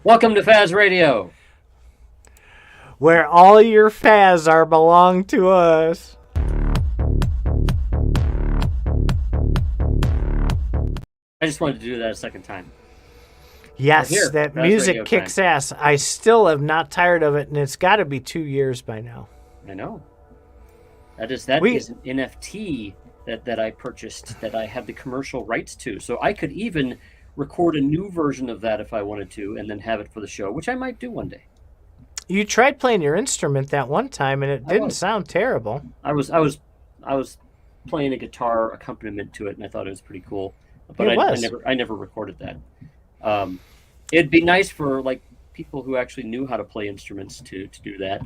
Welcome to Faz Radio. where all your Faz are belong to us. I just wanted to do that a second time. We're Yes, here. that Faz music Radio time. kicks ass. I still am not tired of it, and it's got to be 2 years by now. I know. That We is an NFT that I purchased that I have the commercial rights to. So I could even record a new version of that if I wanted to, and then have it for the show, which I might do one day. You tried playing your instrument that one time, and it I didn't was. sound terrible. I was playing a guitar accompaniment to it, and I thought it was pretty cool. But It I was. never recorded that. Um, it'd be nice for like people who actually knew how to play instruments to do that.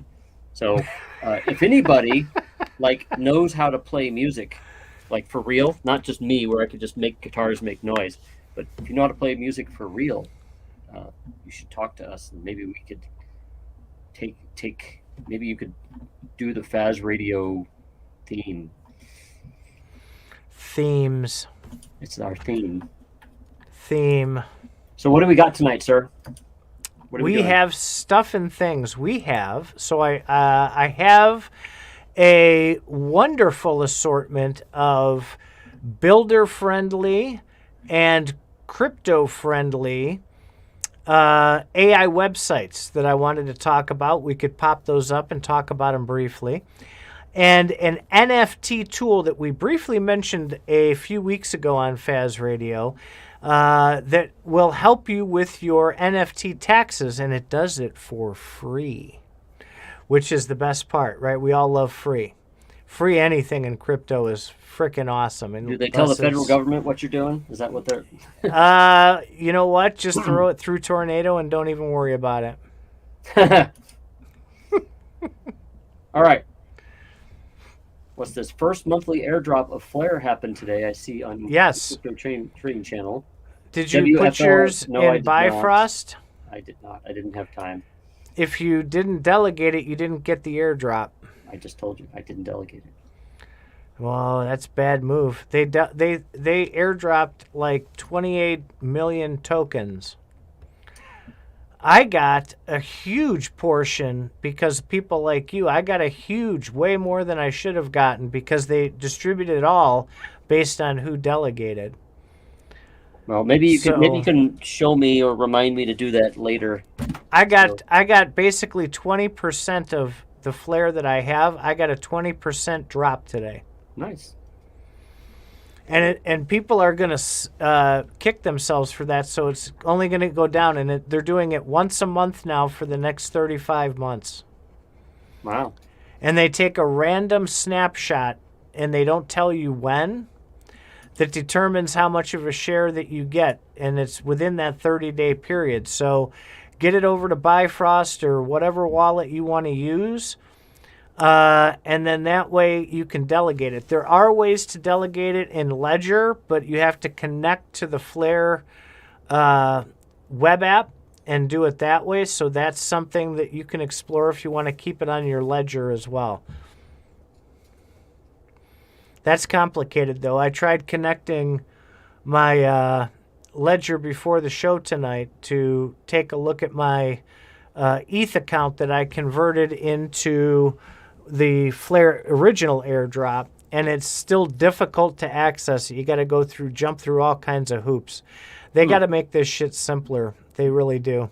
So if anybody like knows how to play music, like for real, not just me, where I could just make guitars make noise, but if you know how to play music for real, you should talk to us, and maybe we could take. Maybe you could do the Faz Radio theme. Themes. It's our theme. Theme. So what do we got tonight, sir? What are we We doing? have stuff and things. We have. So I have a wonderful assortment of builder friendly and crypto friendly AI websites that I wanted to talk about. We could pop those up and talk about them briefly. And an NFT tool that we briefly mentioned a few weeks ago on Faz Radio that will help you with your NFT taxes, and it does it for free, which is the best part, right? We all love free. Free anything in crypto is freaking awesome. Do they tell the Unless federal it's, government what you're doing? Is that what they're? you know what? Just throw it through Tornado and don't even worry about it. All right. What's this? First monthly airdrop of Flare happened today. I see on Yes. Crypto Trading Channel. Did you put WFL? yours No, I in did not. Bifrost? I did not. I didn't have time. If you didn't delegate it, you didn't get the airdrop. I just told you I didn't delegate it. Well, that's a bad move. They airdropped like 28 million tokens. I got a huge portion because people like you. I got a huge, way more than I should have gotten because they distributed it all based on who delegated. Well, maybe you So can show me or remind me to do that later. So I got basically 20% of the flare that I have. I got a 20% drop today. nice. And people are going to kick themselves for that, so it's only going to go down. And they're doing it once a month now for the next 35 months. Wow. And they take a random snapshot, and they don't tell you when, that determines how much of a share that you get, and it's within that 30-day period. So get it over to Bifrost or whatever wallet you want to use. And then that way you can delegate it. There are ways to delegate it in Ledger, but you have to connect to the Flare web app and do it that way. So that's something that you can explore if you want to keep it on your Ledger as well. That's complicated, though. I tried connecting my Ledger before the show tonight to take a look at my ETH account that I converted into the Flare original airdrop, and it's still difficult to access it. You got to jump through all kinds of hoops. They Hmm. got to make this shit simpler. They really do.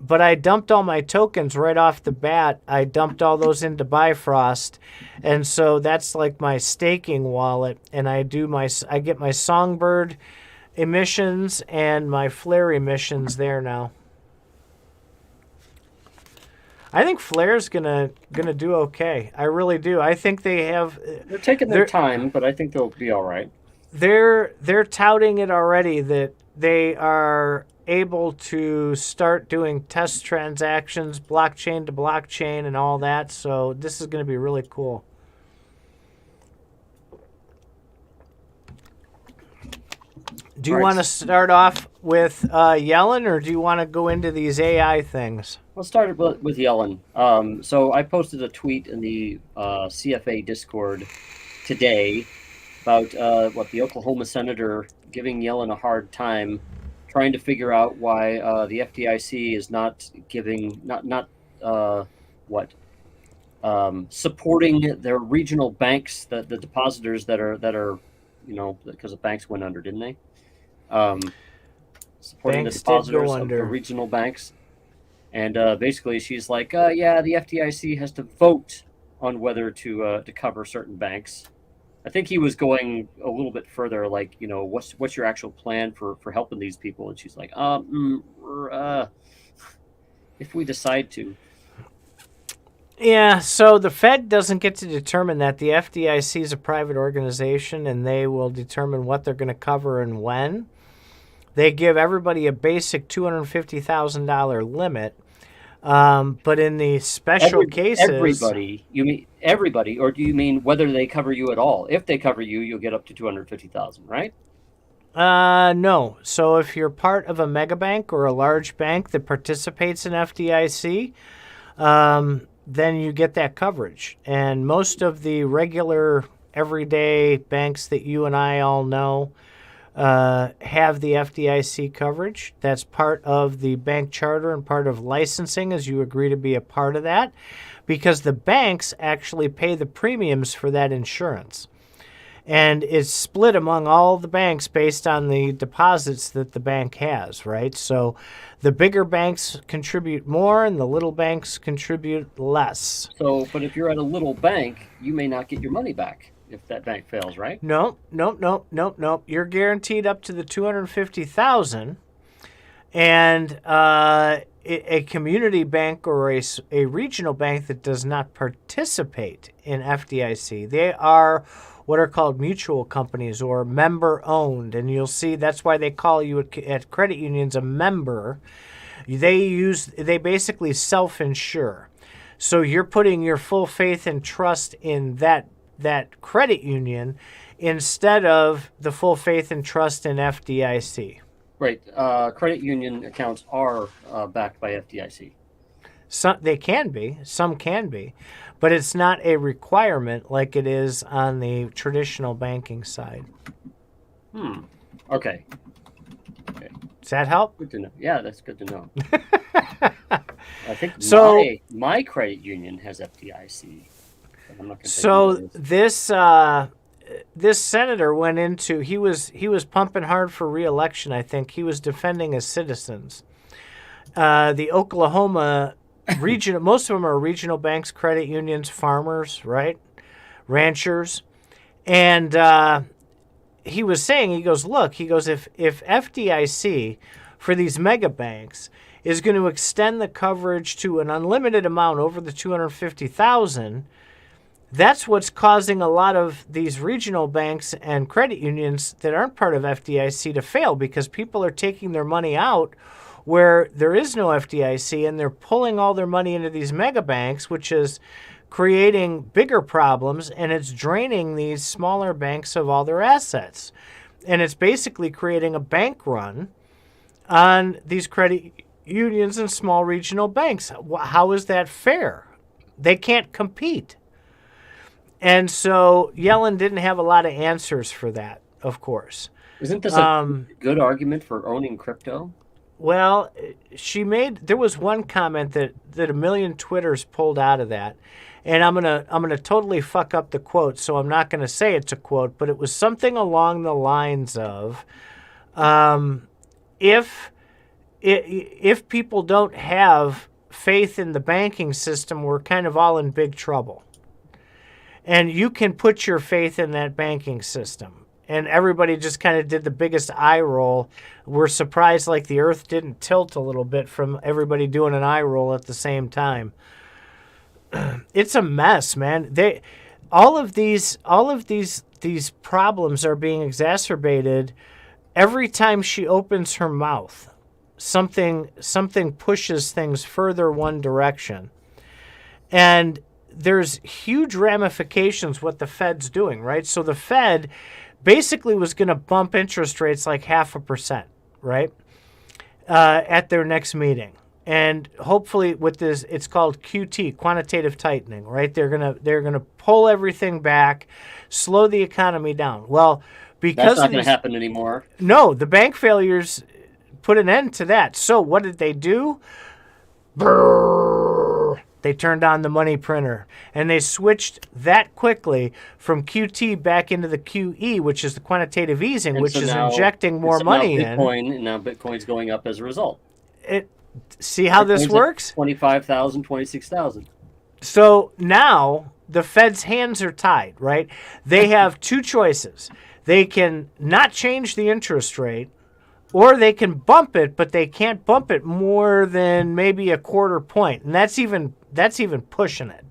But I dumped all my tokens right off the bat. I dumped all those into Bifrost, and so that's like my staking wallet. And I get my Songbird emissions and my Flare emissions there now. I think Flare's gonna do okay. I really do. I think they have. They're taking their They're time, but I think they'll be all right. they're touting it already that they are able to start doing test transactions, blockchain to blockchain, and all that. So this is going to be really cool. Do All you want to right. start off with Yellen, or do you want to go into these AI things? Let's start with Yellen. So I posted a tweet in the CFA Discord today about what the Oklahoma senator giving Yellen a hard time trying to figure out why the FDIC is not giving supporting their regional banks, the depositors that are because the banks went under, didn't they? Supporting Banks the did go depositors of the under. regional banks, and basically she's like, yeah, the FDIC has to vote on whether to cover certain banks. I think he was going a little bit further, like, what's your actual plan for helping these people? And she's like, if we decide to. Yeah, so the Fed doesn't get to determine that. The FDIC is a private organization, and they will determine what they're going to cover and when. They give everybody a basic $250,000 limit. But in the special cases... Everybody? You mean everybody, or do you mean whether they cover you at all? If they cover you, you'll get up to $250,000, right? No. So if you're part of a mega bank or a large bank that participates in FDIC, then you get that coverage. And most of the regular, everyday banks that you and I all know have the FDIC coverage. That's part of the bank charter and part of licensing, as you agree to be a part of that, because the banks actually pay the premiums for that insurance. And it's split among all the banks based on the deposits that the bank has, right? So the bigger banks contribute more and the little banks contribute less. So, but if you're at a little bank, you may not get your money back if that bank fails, right? No. You're guaranteed up to the $250,000, and a community bank or a regional bank that does not participate in FDIC, they are what are called mutual companies or member-owned, and you'll see that's why they call you at credit unions a member. They basically self-insure. So you're putting your full faith and trust in that credit union instead of the full faith and trust in FDIC. Right. Credit union accounts are backed by FDIC. They can be. Some can be. But it's not a requirement like it is on the traditional banking side. Okay. Does that help? Good to know. Yeah, that's good to know. I think my credit union has FDIC. I'm not this senator went into he was pumping hard for re-election. I think he was defending his citizens. The Oklahoma region, most of them are regional banks, credit unions, farmers, right, ranchers, and he was saying, he goes, if FDIC for these mega banks is going to extend the coverage to an unlimited amount over the $250,000. That's what's causing a lot of these regional banks and credit unions that aren't part of FDIC to fail, because people are taking their money out where there is no FDIC, and they're pulling all their money into these mega banks, which is creating bigger problems, and it's draining these smaller banks of all their assets. And it's basically creating a bank run on these credit unions and small regional banks. How is that fair? They can't compete. And so Yellen didn't have a lot of answers for that, of course. Isn't this a good argument for owning crypto? Well, there was one comment that a million Twitters pulled out of that. And I'm gonna totally fuck up the quote, so I'm not gonna say it's a quote, but it was something along the lines of, if people don't have faith in the banking system, we're kind of all in big trouble. And you can put your faith in that banking system. And everybody just kind of did the biggest eye roll. We're surprised like the earth didn't tilt a little bit from everybody doing an eye roll at the same time. It's a mess, man. All of these problems are being exacerbated every time she opens her mouth. Something pushes things further one direction. And there's huge ramifications what the Fed's doing, right? So the Fed basically was going to bump interest rates like 0.5%, right, at their next meeting. And hopefully with this, it's called QT, quantitative tightening, right? They're gonna pull everything back, slow the economy down. Well, because that's not going to happen anymore. No, the bank failures put an end to that. So what did they do? Brrr. They turned on the money printer, and they switched that quickly from QT back into the QE, which is the quantitative easing, And which so is now, injecting more now money Bitcoin, and now Bitcoin's going up as a result. See how this Bitcoin's works? at 25,000, 26,000. So now the Fed's hands are tied, right? They have two choices. They can not change the interest rate, or they can bump it, but they can't bump it more than maybe a quarter point. And that's even pushing it,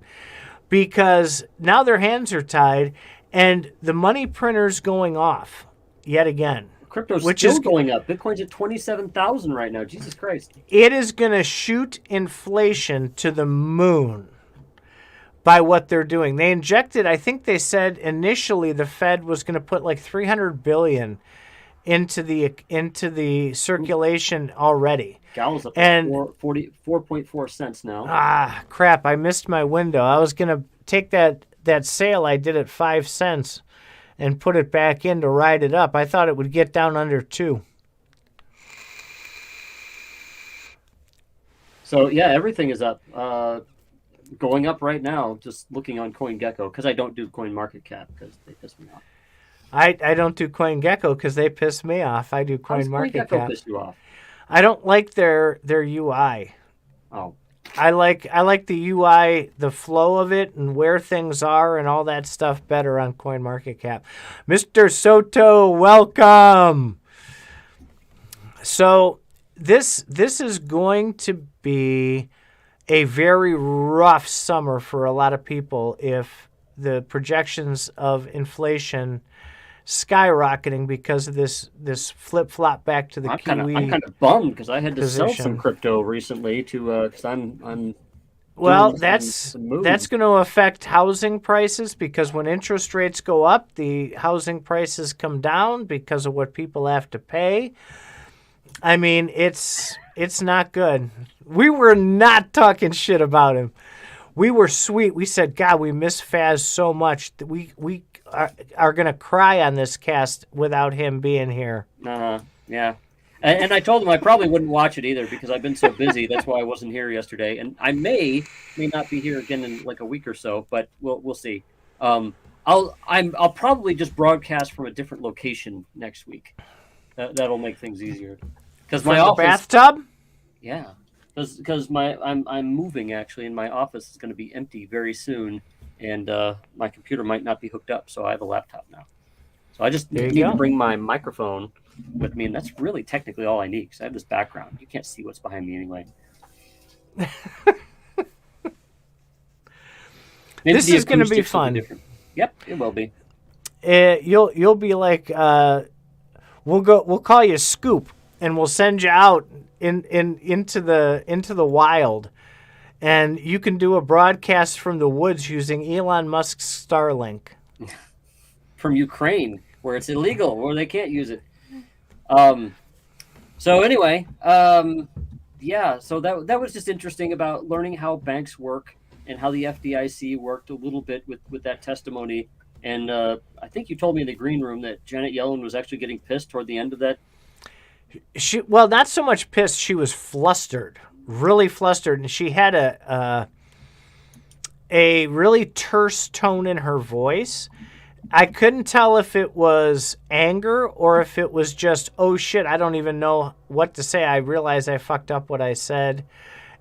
because now their hands are tied and the money printer's going off yet again. Crypto's which still is going up. Bitcoin's at 27,000 right now. Jesus Christ. It is going to shoot inflation to the moon by what they're doing. They injected, I think they said initially the Fed was going to put like 300 billion into the circulation already. Gall's up And 4.4 cents now. Ah, crap, I missed my window. I was going to take that sale I did at 5 cents and put it back in to ride it up. I thought it would get down under 2. So yeah, everything is up. Going up right now, just looking on CoinGecko, because I don't do CoinMarketCap because they piss me off. I don't do CoinGecko because they piss me off. I do CoinMarketCap. How does CoinGecko piss you off? I don't like their UI. Oh. I like the UI, the flow of it, and where things are, and all that stuff better on CoinMarketCap. Mr. Soto, welcome. So this is going to be a very rough summer for a lot of people if the projections of inflation skyrocketing because of this flip-flop back to the QE. I'm kind of bummed because I had to position. sell some crypto recently to because I'm well, that's going to affect housing prices, because when interest rates go up, the housing prices come down because of what people have to pay. I mean, it's not good. We were not talking shit about him. We were sweet. We said, God, we miss Faz so much that we are going to cry on this cast without him being here. Yeah. And I told him I probably wouldn't watch it either because I've been so busy. That's why I wasn't here yesterday. And I may not be here again in like a week or so, but we'll see. I'll probably just broadcast from a different location next week. That'll make things easier. Because my office, bathtub? Yeah. Because I'm moving actually, and my office is going to be empty very soon, and my computer might not be hooked up, so I have a laptop now. So I just need to bring my microphone with me, and that's really technically all I need because I have this background. You can't see what's behind me anyway. This is going to be fun. Yep, it will be. You'll be like, we'll call you Scoop, and we'll send you out into the wild, and you can do a broadcast from the woods using Elon Musk's Starlink. From Ukraine, where it's illegal, where they can't use it. So anyway, yeah, so that was just interesting about learning how banks work and how the FDIC worked a little bit with that testimony. And I think you told me in the green room that Janet Yellen was actually getting pissed toward the end of that. Well, not so much pissed. She was flustered, really flustered, and she had a really terse tone in her voice. I couldn't tell if it was anger or if it was just, oh shit, I don't even know what to say. I realized I fucked up what I said,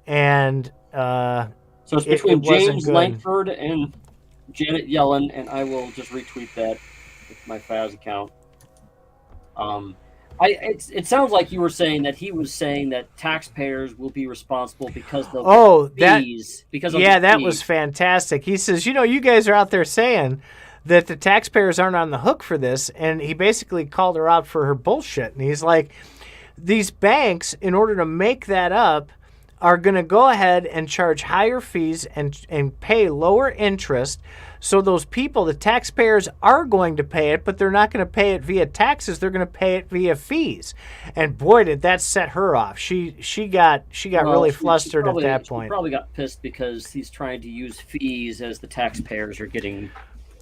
and so it's between James Lankford and Janet Yellen, and I will just retweet that with my Faz account. It sounds like you were saying that he was saying that taxpayers will be responsible because of fees. That was fantastic. He says, you guys are out there saying that the taxpayers aren't on the hook for this, and he basically called her out for her bullshit. And he's like, these banks, in order to make that up, are going to go ahead and charge higher fees and pay lower interest. So those people, the taxpayers, are going to pay it, but they're not going to pay it via taxes. They're going to pay it via fees. And boy, did that set her off. She got really flustered at that point. She probably got pissed because he's trying to use fees as the taxpayers are getting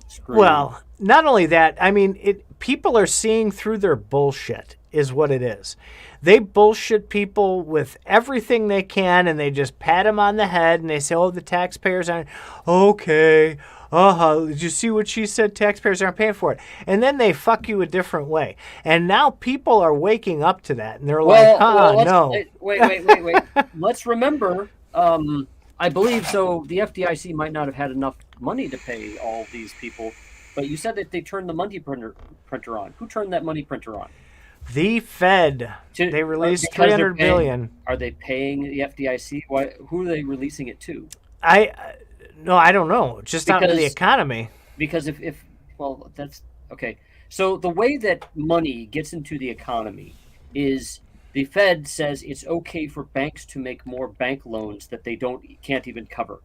screwed. Well, not only that, I mean, people are seeing through their bullshit is what it is. They bullshit people with everything they can, and they just pat them on the head, and they say, oh, the taxpayers aren't, okay, did you see what she said? Taxpayers aren't paying for it. And then they fuck you a different way. And now people are waking up to that, and they're no. Wait. Let's remember, I believe so. The FDIC might not have had enough money to pay all these people, but you said that they turned the money printer on. Who turned that money printer on? The Fed. They released $300 billion. Are they paying the FDIC? Who are they releasing it to? No, I don't know. Just out of the economy. Because that's okay. So the way that money gets into the economy is the Fed says it's okay for banks to make more bank loans that they can't even cover.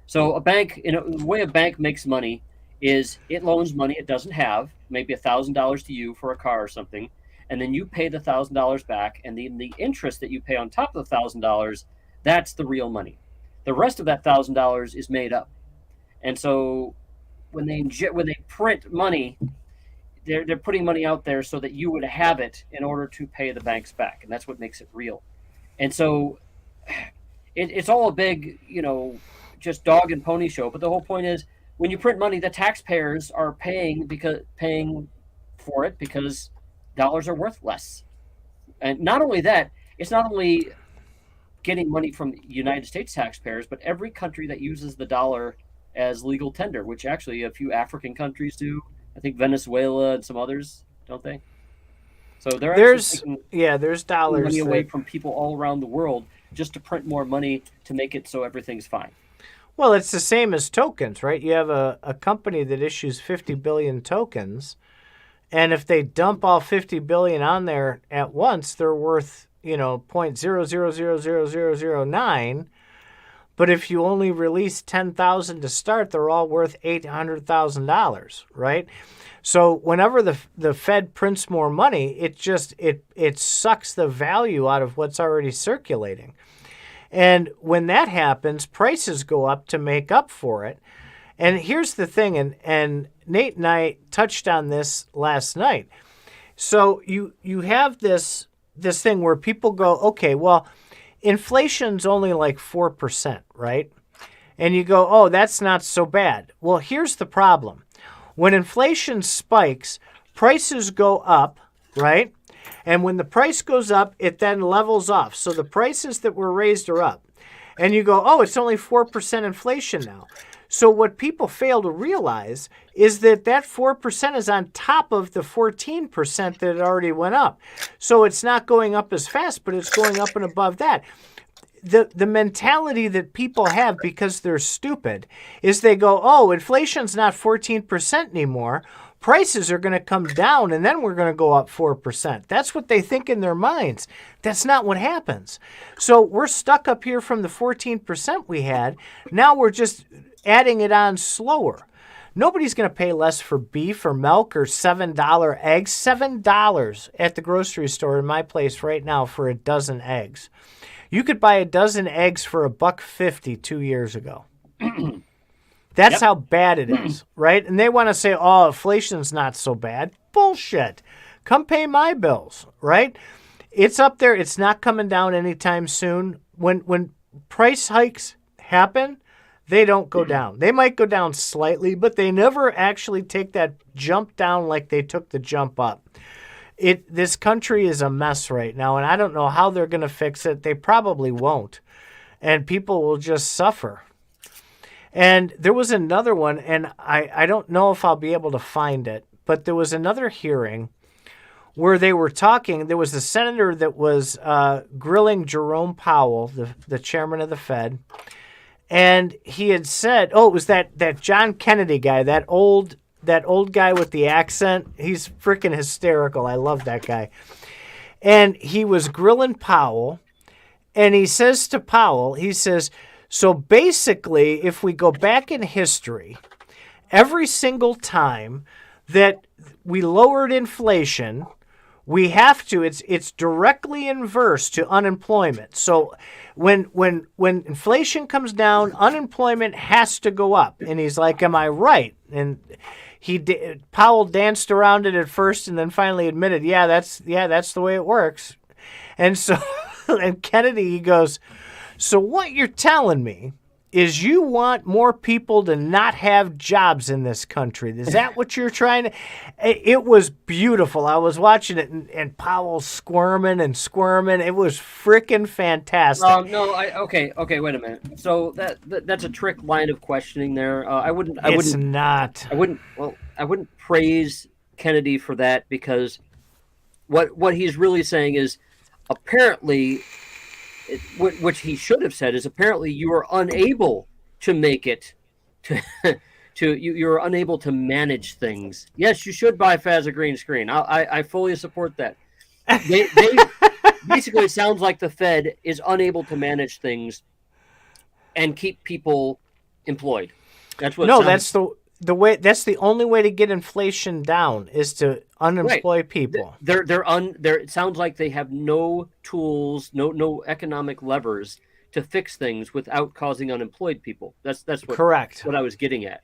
So a bank, the way a bank makes money is it loans money it doesn't have, maybe $1,000 to you for a car or something, and then you pay the $1,000 back, and then the interest that you pay on top of the $1,000, that's the real money. The rest of that $1,000 is made up. And so when they print money, they're putting money out there so that you would have it in order to pay the banks back, and that's what makes it real. And so it's all a big, just dog and pony show. But the whole point is, when you print money, the taxpayers are paying for it because dollars are worth less. And not only that, it's not only getting money from United States taxpayers, but every country that uses the dollar as legal tender, which actually a few African countries do. I think Venezuela and some others, don't they? So there's dollars money away from people all around the world just to print more money to make it so everything's fine. Well, it's the same as tokens, right? You have a company that issues 50 billion tokens, and if they dump all 50 billion on there at once, they're worth, 0.000009. But if you only release 10,000 to start, they're all worth $800,000, right? So whenever the Fed prints more money, it sucks the value out of what's already circulating. And when that happens, prices go up to make up for it. And here's the thing, and Nate and I touched on this last night. So you have this thing where people go, okay, well, inflation's only like 4%, right? And you go, oh, that's not so bad. Well, here's the problem. When inflation spikes, prices go up, right? And when the price goes up, it then levels off. So the prices that were raised are up. And you go, oh, it's only 4% inflation now. So what people fail to realize is that 4% is on top of the 14% that it already went up. So it's not going up as fast, but it's going up and above that. The mentality that people have because they're stupid is they go, oh, inflation's not 14% anymore. Prices are going to come down, and then we're going to go up 4%. That's what they think in their minds. That's not what happens. So we're stuck up here from the 14% we had. Now we're just adding it on slower. Nobody's going to pay less for beef or milk or $7 eggs. $7 at the grocery store in my place right now for a dozen eggs. You could buy a dozen eggs for $1.50 2 years ago. That's how bad it is, right? And they want to say, oh, inflation's not so bad. Bullshit. Come pay my bills, right? It's up there. It's not coming down anytime soon. When price hikes happen, they don't go down. They might go down slightly, but they never actually take that jump down like they took the jump up. This country is a mess right now, and I don't know how they're going to fix it. They probably won't, and people will just suffer. And there was another one, and I don't know if I'll be able to find it, but there was another hearing where they were talking. There was a senator that was grilling Jerome Powell, the chairman of the Fed, and he had said, oh, it was that John Kennedy guy, that old guy with the accent. He's freaking hysterical. I love that guy. And he was grilling Powell, and he says to Powell, he says, so basically, if we go back in history, every single time that we lowered inflation, We have to. It's directly inverse to unemployment. So when inflation comes down, unemployment has to go up. And he's like, "Am I right?" And Powell danced around it at first, and then finally admitted, "Yeah, that's the way it works." And so, and Kennedy, he goes, "So what you're telling me is you want more people to not have jobs in this country. Is that what you're trying to?" It was beautiful. I was watching it, and Powell squirming and squirming. It was freaking fantastic. No, okay, wait a minute. So that's a trick line of questioning there. I wouldn't praise Kennedy for that, because what he's really saying is, apparently, which he should have said is, apparently you are unable to make it you're unable to manage things. Yes, you should buy Faz a green screen. I fully support that. They basically, it sounds like the Fed is unable to manage things and keep people employed. That's what. No, that's the way. That's the only way to get inflation down, is to unemploy people. It sounds like they have no tools, no economic levers to fix things without causing unemployed people. That's what, correct. What I was getting at.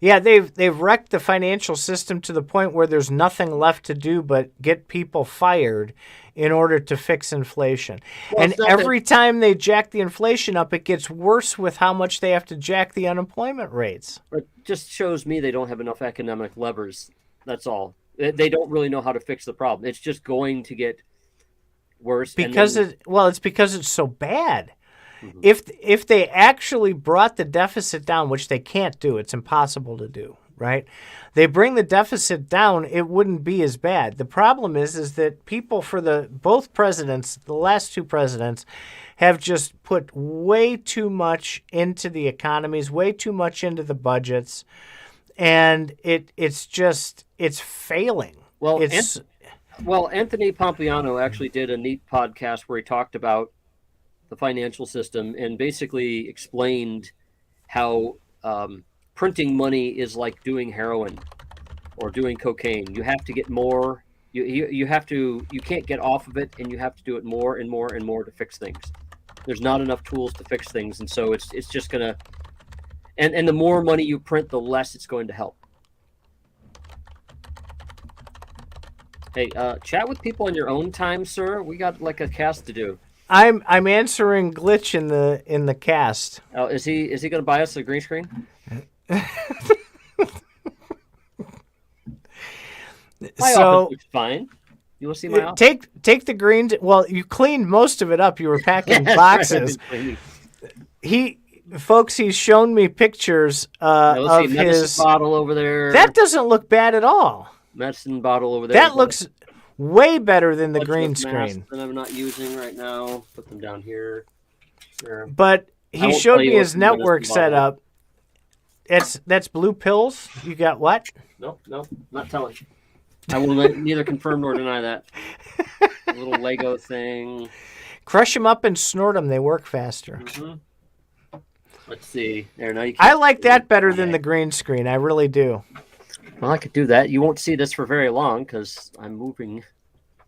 Yeah, they've wrecked the financial system to the point where there's nothing left to do but get people fired in order to fix inflation. Well, and every time they jack the inflation up, it gets worse with how much they have to jack the unemployment rates. It just shows me they don't have enough economic levers. That's all. They don't really know how to fix the problem. It's just going to get worse. It's because it's so bad. Mm-hmm. If they actually brought the deficit down, which they can't do, it's impossible to do, right? They bring the deficit down, it wouldn't be as bad. The problem is that people for both presidents, the last two presidents, have just put way too much into the economies, way too much into the budgets, and it's failing. Well, Anthony Pompliano actually did a neat podcast where he talked about the financial system and basically explained how printing money is like doing heroin or doing cocaine. You have to get more. You can't get off of it, and you have to do it more and more and more to fix things. There's not enough tools to fix things, and so it's just gonna. And the more money you print, the less it's going to help. Hey, chat with people on your own time, sir. We got like a cast to do. I'm answering Glitch in the cast. Oh, is he going to buy us a green screen? My office looks fine. You want to see my office? Take the green. Well, you cleaned most of it up. You were packing boxes. He's shown me pictures of his bottle over there. That doesn't look bad at all. Medicine bottle over there. That looks way better than the green screen that I'm not using right now. Put them down here. Sure. But he showed me his network setup. That's blue pills. You got what? No, not telling. I will neither confirm nor deny that. A little Lego thing. Crush them up and snort them. They work faster. Mm-hmm. Let's see. There, now you. I like that better than the green screen. I really do. Well, I could do that. You won't see this for very long because I'm moving.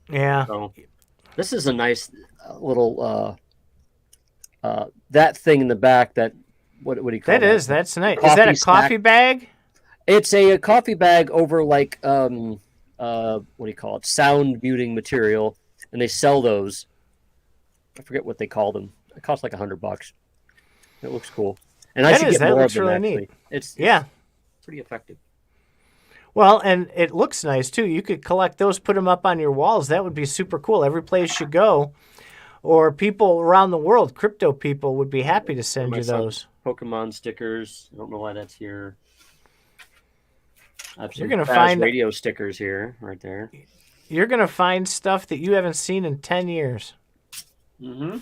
Yeah. So this is a nice little that thing in the back. That what do you call that? That's nice. Is that a coffee bag? It's a coffee bag over like what do you call it? Sound muting material, and they sell those. I forget what they call them. It costs like $100. It looks cool, and I should get more of them. Really neat. It's pretty effective. Well, and it looks nice, too. You could collect those, put them up on your walls. That would be super cool. Every place you go, or people around the world, crypto people, would be happy to send you those. Pokemon stickers. I don't know why that's here. You're going to find radio stickers here, right there. You're going to find stuff that you haven't seen in 10 years. Mm-hmm.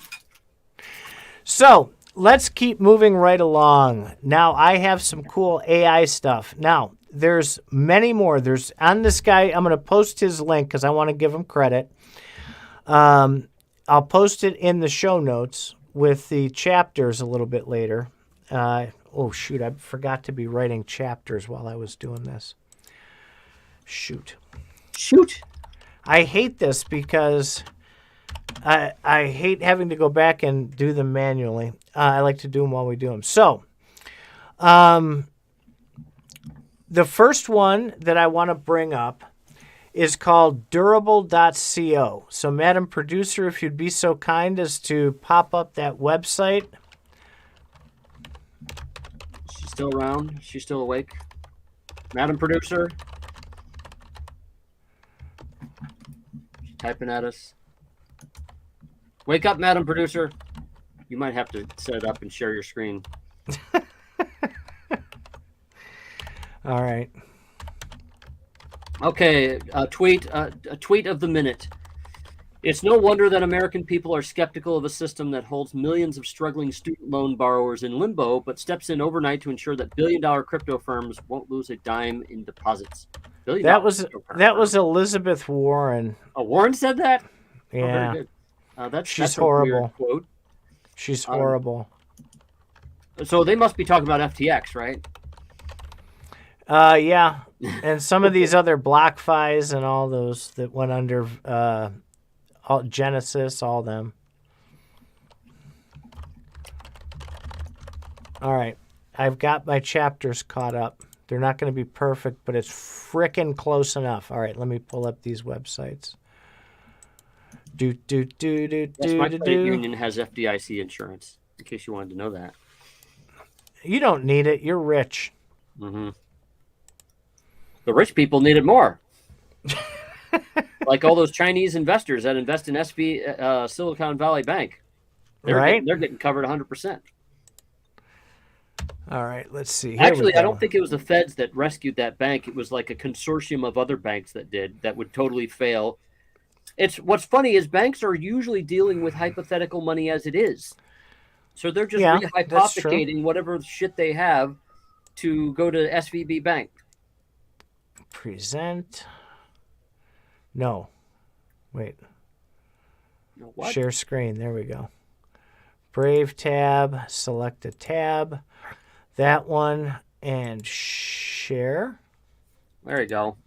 So let's keep moving right along. Now, I have some cool AI stuff. Now, there's many more. There's on this guy. I'm going to post his link because I want to give him credit. I'll post it in the show notes with the chapters a little bit later. Oh, shoot. I forgot to be writing chapters while I was doing this. Shoot. I hate this because I hate having to go back and do them manually. I like to do them while we do them. So, the first one that I want to bring up is called durable.co. So, Madam Producer, if you'd be so kind as to pop up that website. She's still around? She's still awake? Madam Producer? She's typing at us. Wake up, Madam Producer. You might have to set it up and share your screen. All right. Okay, a tweet of the minute. It's no wonder that American people are skeptical of a system that holds millions of struggling student loan borrowers in limbo, but steps in overnight to ensure that billion-dollar crypto firms won't lose a dime in deposits. That was Elizabeth Warren. Oh, Warren said that? Yeah. Oh, very good. She's that's horrible. A weird quote. She's horrible. So they must be talking about FTX, right? Yeah. And some of these other BlockFis and all those that went under Genesis, all them. All right. I've got my chapters caught up. They're not going to be perfect, but it's frickin' close enough. All right, let me pull up these websites. Yes, my credit union has FDIC insurance, in case you wanted to know that. You don't need it. You're rich. Mm-hmm. The rich people need it more. Like all those Chinese investors that invest in Silicon Valley Bank. They're getting covered 100%. All right, let's see. Actually, I don't think it was the feds that rescued that bank. It was like a consortium of other banks that would totally fail. What's funny is banks are usually dealing with hypothetical money as it is. So they're just rehypothecating whatever shit they have to go to SVB Bank. Present. No. Wait. No, what? Share screen. There we go. Brave tab. Select a tab. That one. And share. There you go.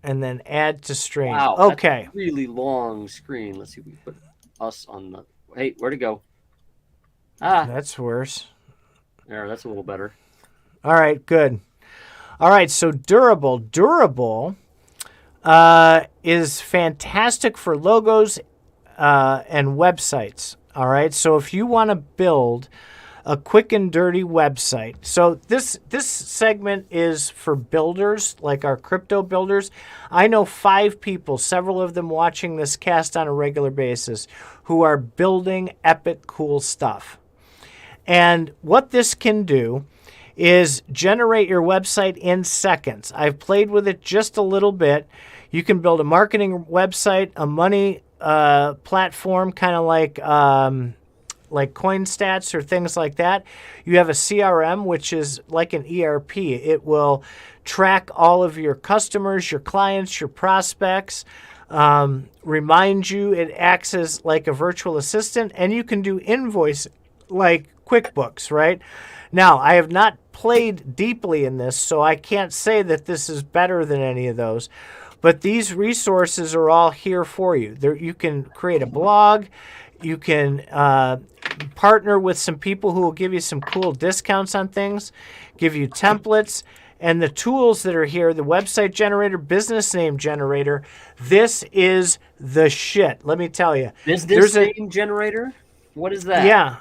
And then add to stream. Wow. Okay. That's a really long screen. Let's see if we put us on the... Hey, where'd it go? That's worse. There, that's a little better. All right, good. All right, so Durable. Durable is fantastic for logos and websites. All right, so if you want to build a quick and dirty website. So this segment is for builders, like our crypto builders. I know 5 people, several of them watching this cast on a regular basis, who are building epic cool stuff. And what this can do is generate your website in seconds. I've played with it just a little bit. You can build a marketing website, a money platform, kind of like CoinStats or things like that. You have a CRM, which is like an ERP. It will track all of your customers, your clients, your prospects, remind you. It acts as like a virtual assistant, and you can do invoice like QuickBooks, right? Now, I have not played deeply in this, so I can't say that this is better than any of those. But these resources are all here for you. You can create a blog. You can partner with some people who will give you some cool discounts on things, give you templates, and the tools that are here, the website generator, business name generator. This is the shit, let me tell you. Business name generator? What is that? Yeah.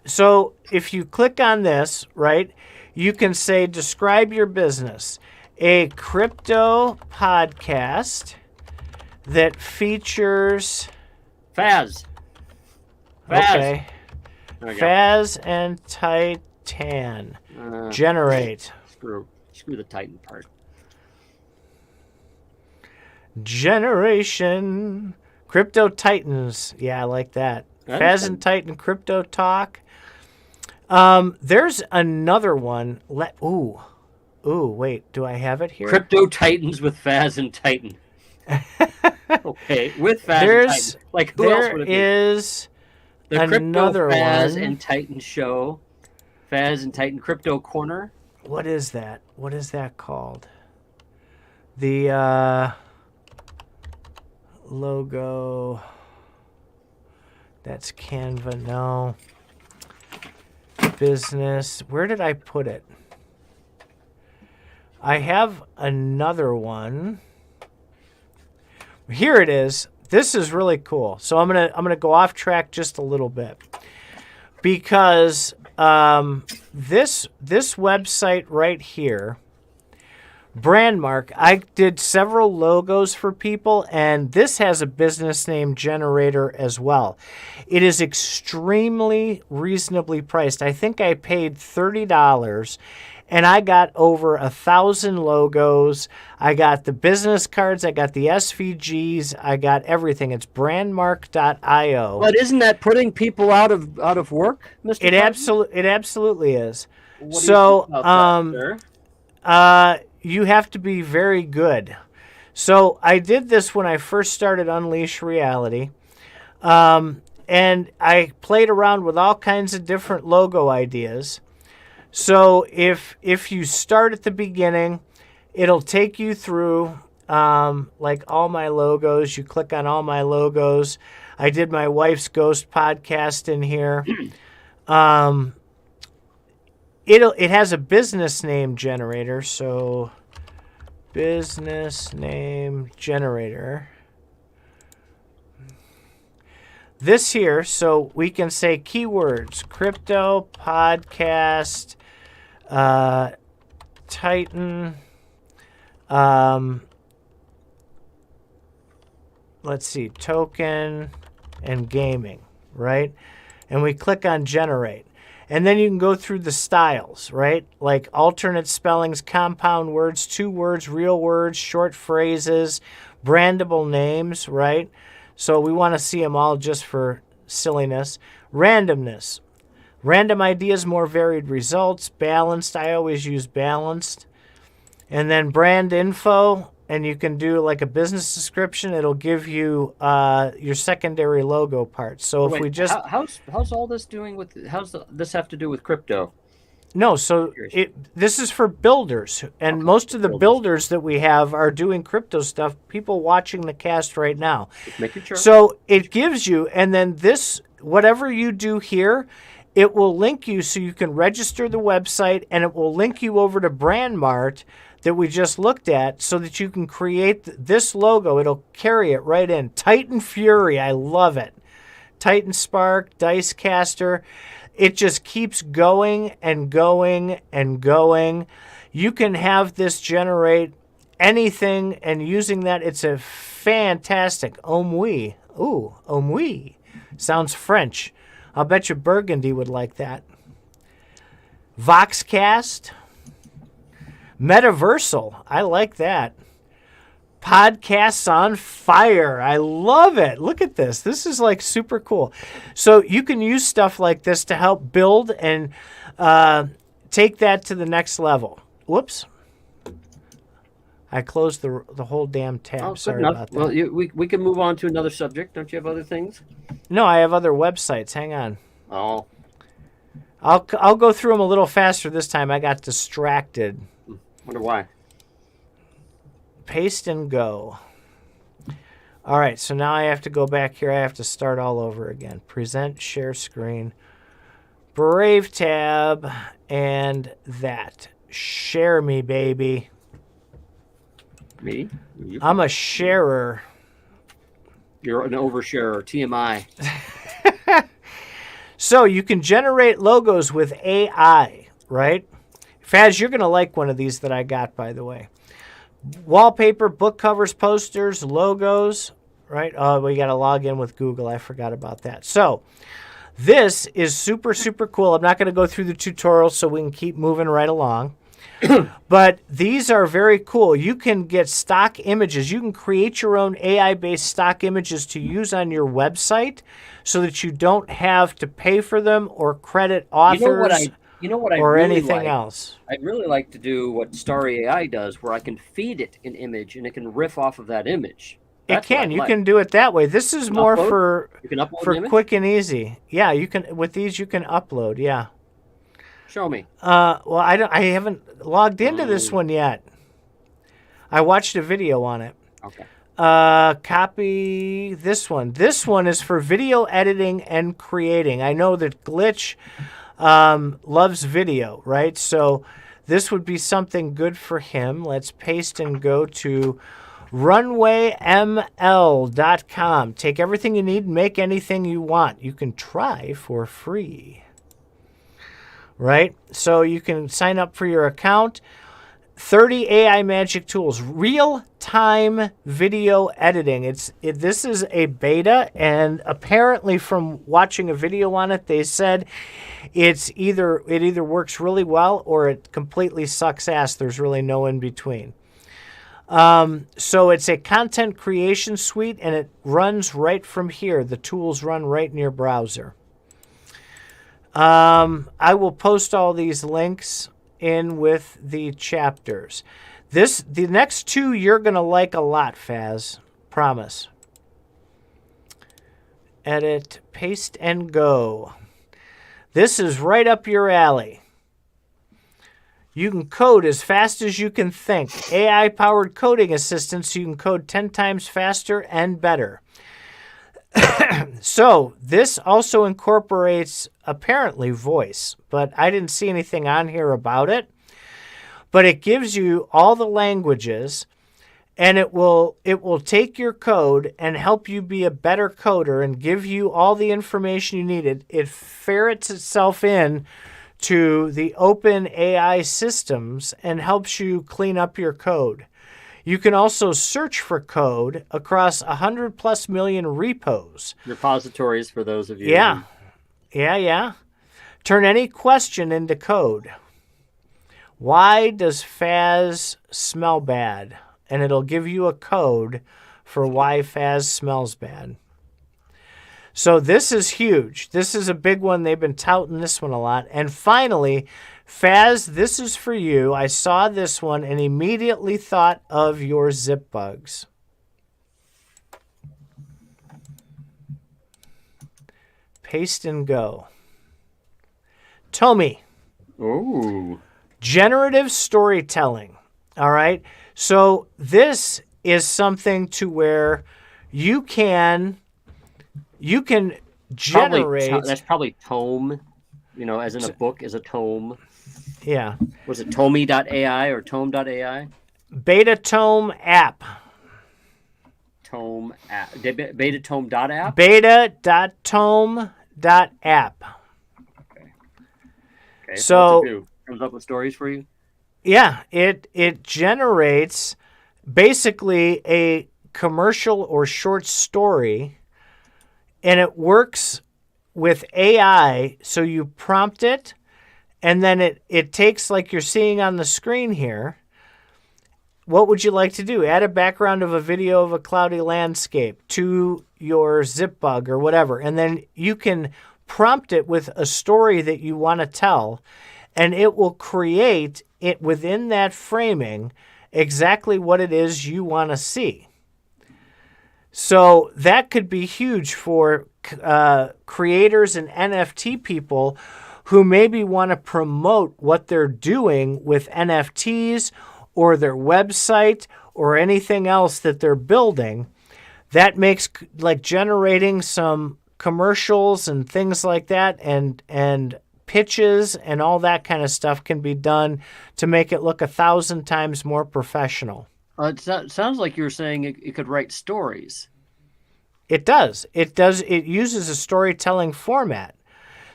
So if you click on this, right, you can say, describe your business. A crypto podcast that features... Faz. Okay. Faz and Titan. Generate. Screw the Titan part. Generation. Crypto Titans. Yeah, I like that. Faz and Titan Crypto Talk. There's another one. Ooh, wait. Do I have it here? Crypto Titans with Faz and Titan. Okay, with Faz and Titan. Like, who else would it be? There is the another Crypto Faz one. and Titan show. Faz and Titan Crypto Corner. What is that? What is that called? The logo. That's Canva. No. Business. Where did I put it? I have another one. Here it is. This is really cool. So I'm gonna go off track just a little bit because this website right here, Brandmark, I did several logos for people, and this has a business name generator as well. It is extremely reasonably priced. I think I paid $30, and I got over 1,000 logos. I got the business cards. I got the SVGs. I got everything. It's brandmark.io. But isn't that putting people out of work, Mr. It President? absolutely is. What do you think about that, sir? You have to be very good. So I did this when I first started Unleash Reality. And I played around with all kinds of different logo ideas. So if you start at the beginning, it'll take you through like all my logos. You click on all my logos. I did my wife's ghost podcast in here. It has a business name generator, so business name generator. This here, so we can say keywords, crypto, podcast, Titan, let's see, token, and gaming, right? And we click on generate. And then you can go through the styles, right? Like alternate spellings, compound words, two words, real words, short phrases, brandable names, right? So we want to see them all just for silliness. Randomness. Random ideas, more varied results. Balanced. I always use balanced. And then brand info. And you can do like a business description. It'll give you your secondary logo parts. So if we just... How's all this doing with... this have to do with crypto? No, so this is for builders, and okay, most of the builders that we have are doing crypto stuff, people watching the cast right now. Just making sure. So it gives you, and then this, whatever you do here, it will link you so you can register the website, and it will link you over to Brandmart that we just looked at so that you can create this logo. It'll carry it right in. Titan Fury, I love it. Titan Spark, Dice Caster. It just keeps going and going and going. You can have this generate anything, and using that, it's a fantastic OMWI. Ooh, OMWI. Sounds French. I'll bet you Burgundy would like that. Voxcast. Metaversal. I like that. Podcasts on fire. I love it. Look at this. This is like super cool. So you can use stuff like this to help build and take that to the next level. Whoops. I closed the whole damn tab. Oh, sorry about that. Well, we can move on to another subject. Don't you have other things? No, I have other websites. Hang on. Oh. I'll go through them a little faster this time. I got distracted. Wonder why. Paste and go. All right, so now I have to go back here. I have to start all over again. Present, share screen, Brave tab, and that. Share me, baby. Me? I'm a sharer. You're an oversharer, TMI. So you can generate logos with AI, right? Faz, you're going to like one of these that I got, by the way. Wallpaper, book covers, posters, logos, right? Oh, we got to log in with Google. I forgot about that. So this is super, super cool. I'm not going to go through the tutorial so we can keep moving right along. But these are very cool. You can get stock images. You can create your own AI-based stock images to use on your website so that you don't have to pay for them or credit authors. You know what I or really anything like? else. I'd really like to do what Starry AI does, where I can feed it an image and it can riff off of that image. That's it can. You can do it that way. This is more for an quick and easy. Yeah, you can. With these, you can upload. Yeah. Show me. Well, I haven't logged into this one yet. I watched a video on it. Okay. Copy this one. This one is for video editing and creating. I know that Glitch loves video, right? So this would be something good for him. Let's paste and go to runwayml.com. Take everything you need and make anything you want. You can try for free, right? So you can sign up for your account. 30 AI magic tools, real-time video editing. This is a beta, and apparently from watching a video on it, they said it either works really well or it completely sucks ass. There's really no in between. So it's a content creation suite, and it runs right from here. The tools run right in your browser. I will post all these links in with the chapters. The next two you're going to like a lot, Faz. Promise. Edit, paste, and go. This is right up your alley. You can code as fast as you can think. AI-powered coding assistance, so you can code 10 times faster and better. So this also incorporates, apparently, voice, but I didn't see anything on here about it. But it gives you all the languages, and it will take your code and help you be a better coder and give you all the information you need. It ferrets itself in to the open AI systems and helps you clean up your code. You can also search for code across 100+ million repos. Repositories for those of you. Yeah. Turn any question into code. Why does Faz smell bad? And it'll give you a code for why Faz smells bad. So this is huge. This is a big one. They've been touting this one a lot. And finally, Faz, this is for you. I saw this one and immediately thought of your zip bugs. Paste and go. Tome. Ooh. Generative storytelling. All right. So this is something to where you can generate. That's probably tome, as in a book, as a tome. Yeah. Was it tome.ai or tome.ai? Beta.tome.app. Tome app. Beta.tome.app? Beta.tome.app. Okay. So what's it do? Comes up with stories for you? Yeah, it generates basically a commercial or short story, and it works with AI. So you prompt it, and then it takes, like you're seeing on the screen here. What would you like to do? Add a background of a video of a cloudy landscape to your zip bug or whatever, and then you can prompt it with a story that you want to tell, and it will create it within that framing exactly what it is you want to see. So that could be huge for creators and NFT people who maybe want to promote what they're doing with NFTs or their website or anything else that they're building. That makes like generating some commercials and things like that and pitches and all that kind of stuff can be done to make it look 1,000 times more professional. It sounds like you were saying it could write stories. It does. It uses a storytelling format.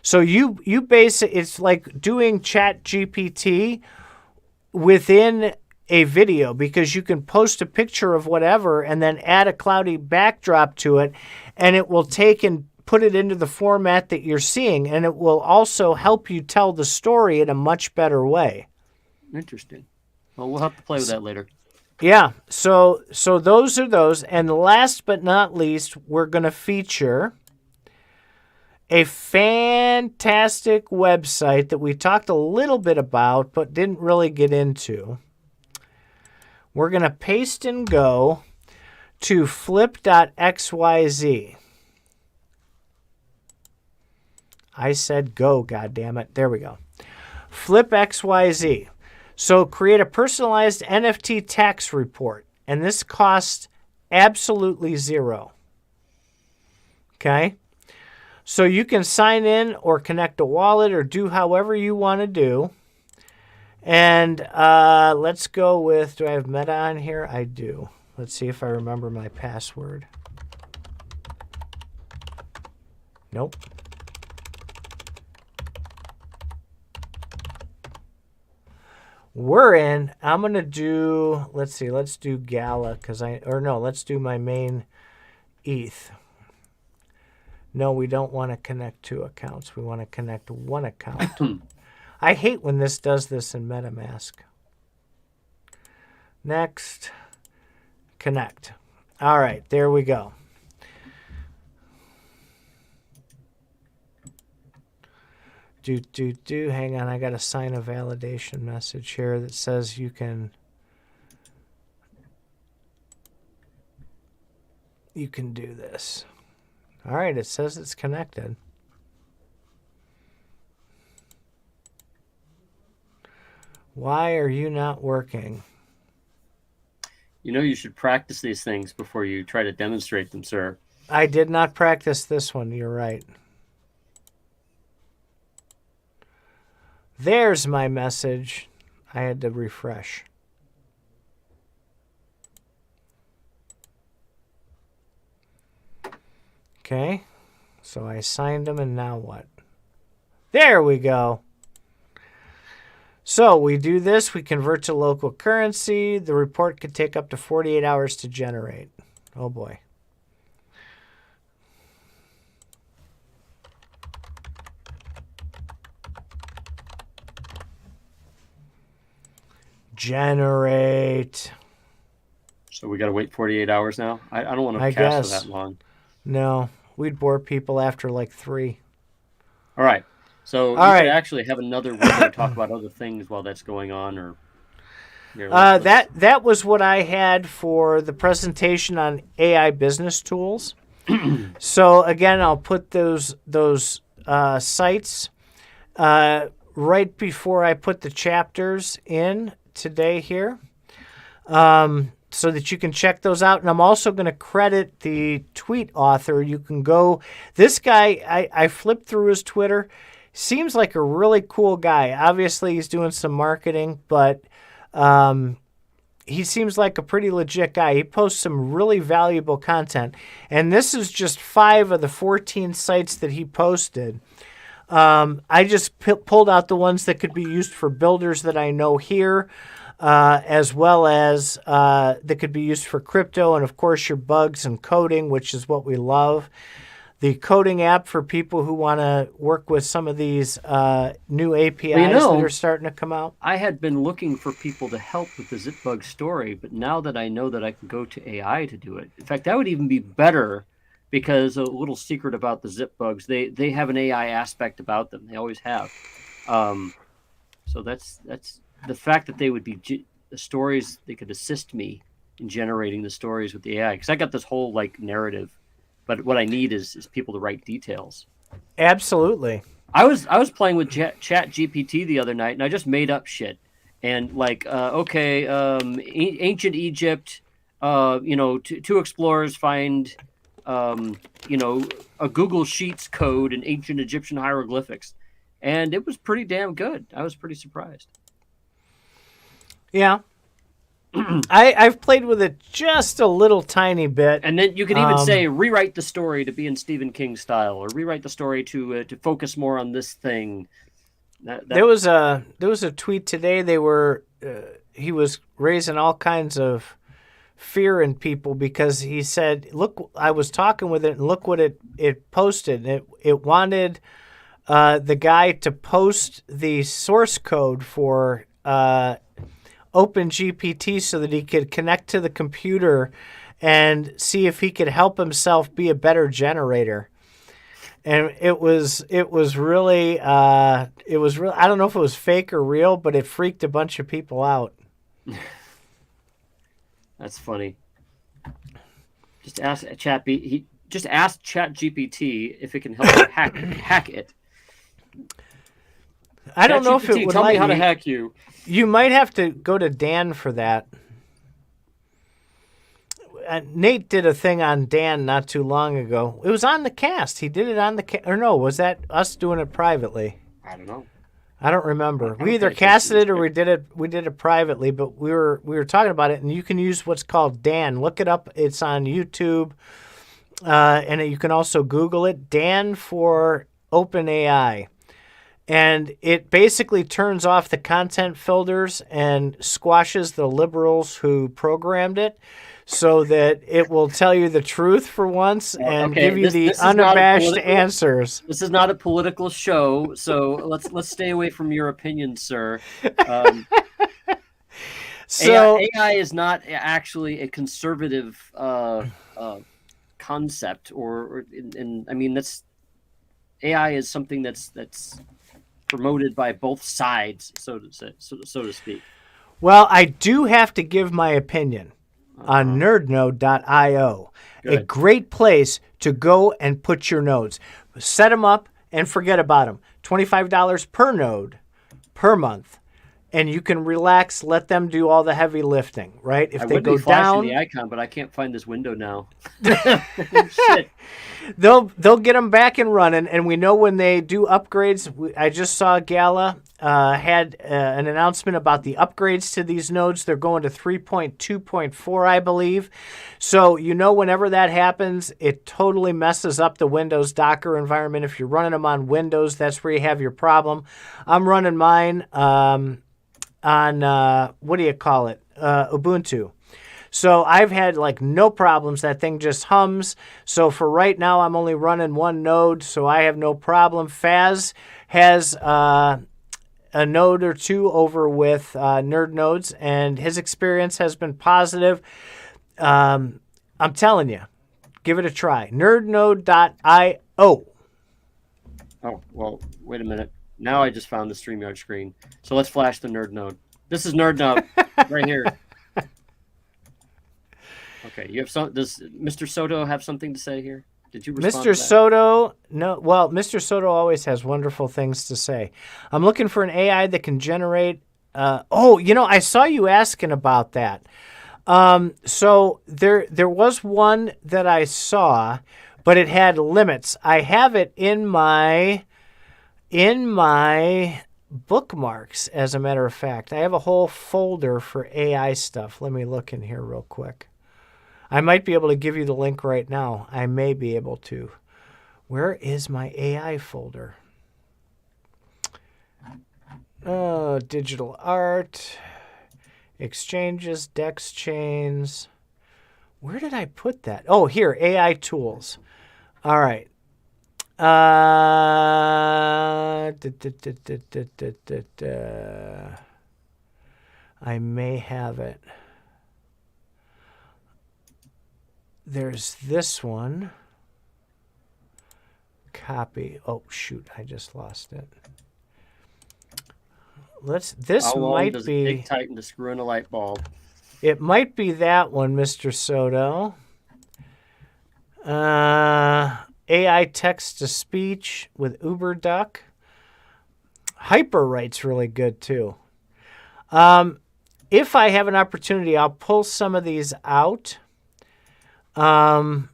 So you base it, it's like doing Chat GPT within a video, because you can post a picture of whatever and then add a cloudy backdrop to it, and it will take and put it into the format that you're seeing, and it will also help you tell the story in a much better way. Interesting. Well, we'll have to play with that later. Yeah, so those are those. And last but not least, we're going to feature a fantastic website that we talked a little bit about but didn't really get into. We're going to paste and go to flip.xyz. I said go, goddammit. There we go. Flip XYZ. So create a personalized NFT tax report. And this costs absolutely zero. Okay? So you can sign in or connect a wallet or do however you want to do. And let's go with, do I have Meta on here? I do. Let's see if I remember my password. Nope. We're in. I'm going to do, let's do Gala let's do my main ETH. No, we don't want to connect 2 accounts. We want to connect 1 account. I hate when this does this in MetaMask. Next, connect. All right, there we go. Hang on, I got to sign a validation message here that says you can do this. All right, it says it's connected. Why are you not working? You know, you should practice these things before you try to demonstrate them, sir. I did not practice this one. You're right. There's my message. I had to refresh. Okay. So I signed them, and now what? There we go. So we do this. We convert to local currency. The report could take up to 48 hours to generate. Oh, boy. Generate. So we got to wait 48 hours now? I don't want to cash for that long. No. We'd bore people after like 3. All right. So you could actually have another window talk about other things while that's going on, or that was what I had for the presentation on AI business tools. So again, I'll put those sites right before I put the chapters in today here, so that you can check those out. And I'm also going to credit the tweet author. You can go. This guy, I flipped through his Twitter. Seems like a really cool guy. Obviously, he's doing some marketing, but he seems like a pretty legit guy. He posts some really valuable content. And this is just 5 of the 14 sites that he posted. I just pulled out the ones that could be used for builders that I know here, as well as that could be used for crypto and, of course, your bugs and coding, which is what we love. The coding app for people who want to work with some of these new APIs that are starting to come out. I had been looking for people to help with the ZipBug story, but now that I know that I can go to AI to do it, in fact, that would even be better, because a little secret about the ZipBugs, they have an AI aspect about them. They always have. So that's the fact that they would be the stories. They could assist me in generating the stories with the AI, because I got this whole like narrative. But what I need is people to write details. Absolutely. I was playing with Chat GPT the other night, and I just made up shit. And like, ancient Egypt, two explorers find, a Google Sheets code in ancient Egyptian hieroglyphics, and it was pretty damn good. I was pretty surprised. Yeah. I've played with it just a little tiny bit. And then you can even say, rewrite the story to be in Stephen King style, or rewrite the story to focus more on this thing. There was a tweet today. He was raising all kinds of fear in people because he said, look, I was talking with it, and look what it posted. It wanted the guy to post the source code for OpenGPT so that he could connect to the computer and see if he could help himself be a better generator. And it was really I don't know if it was fake or real, but it freaked a bunch of people out. That's funny. Just ask ChatGPT if it can help you hack it. I don't know if it would tell me how to hack you. You might have to go to Dan for that. Nate did a thing on Dan not too long ago. It was on the cast. He did it on the or no, was that us doing it privately? I don't know. I don't remember. I We don't either pay attention casted to it or we did it privately, but we were talking about it, and you can use what's called Dan. Look it up. It's on YouTube, and you can also Google it. Dan for OpenAI. And it basically turns off the content filters and squashes the liberals who programmed it so that it will tell you the truth for once and Okay, give you the this is not a unabashed political- answers. This is not a political show, so let's stay away from your opinions, sir. So AI is not actually a conservative concept, or I mean, that's AI is something that's promoted by both sides, so to speak. well, I do have to give my opinion on nerdnode.io, a Good. great place to go and put your nodes. Set them up and forget about them. $25 per node per month. And you can relax, let them do all the heavy lifting, right? If I they would go be flashing down, the icon, but I can't find this window now. Shit. they'll get them back and running. And we know when they do upgrades. I just saw Gala had an announcement about the upgrades to these nodes. They're going to 3.2.4, I believe. So whenever that happens, it totally messes up the Windows Docker environment. If you're running them on Windows, that's where you have your problem. I'm running mine on what do you call it? Ubuntu. So I've had no problems. That thing just hums. So for right now, I'm only running one node, so I have no problem. Faz has a node or two over with Nerd Nodes, and his experience has been positive. I'm telling you, give it a try. Nerdnode.io. Oh, well, wait a minute. Now I just found the StreamYard screen. So let's flash the Nerd Node. This is Nerd Node right here. Okay, you have some. Does Mr. Soto have something to say here? Did you respond to Mr. that? Soto, no. Well, Mr. Soto always has wonderful things to say. I'm looking for an AI that can generate. I saw you asking about that. So there was one that I saw, but it had limits. I have it in my bookmarks, as a matter of fact. I have a whole folder for AI stuff. Let me look in here real quick. I might be able to give you the link right now. I may be able to. Where is my AI folder? Digital art, exchanges, DEX chains. Where did I put that? Oh, here, AI tools. All right. I may have it. There's this one. Copy. Oh, shoot. I just lost it. This How long might does be. it take Titan to screw in a light bulb? It might be that one, Mr. Soto. AI text to speech with UberDuck. HyperWrite's really good too. If I have an opportunity, I'll pull some of these out. And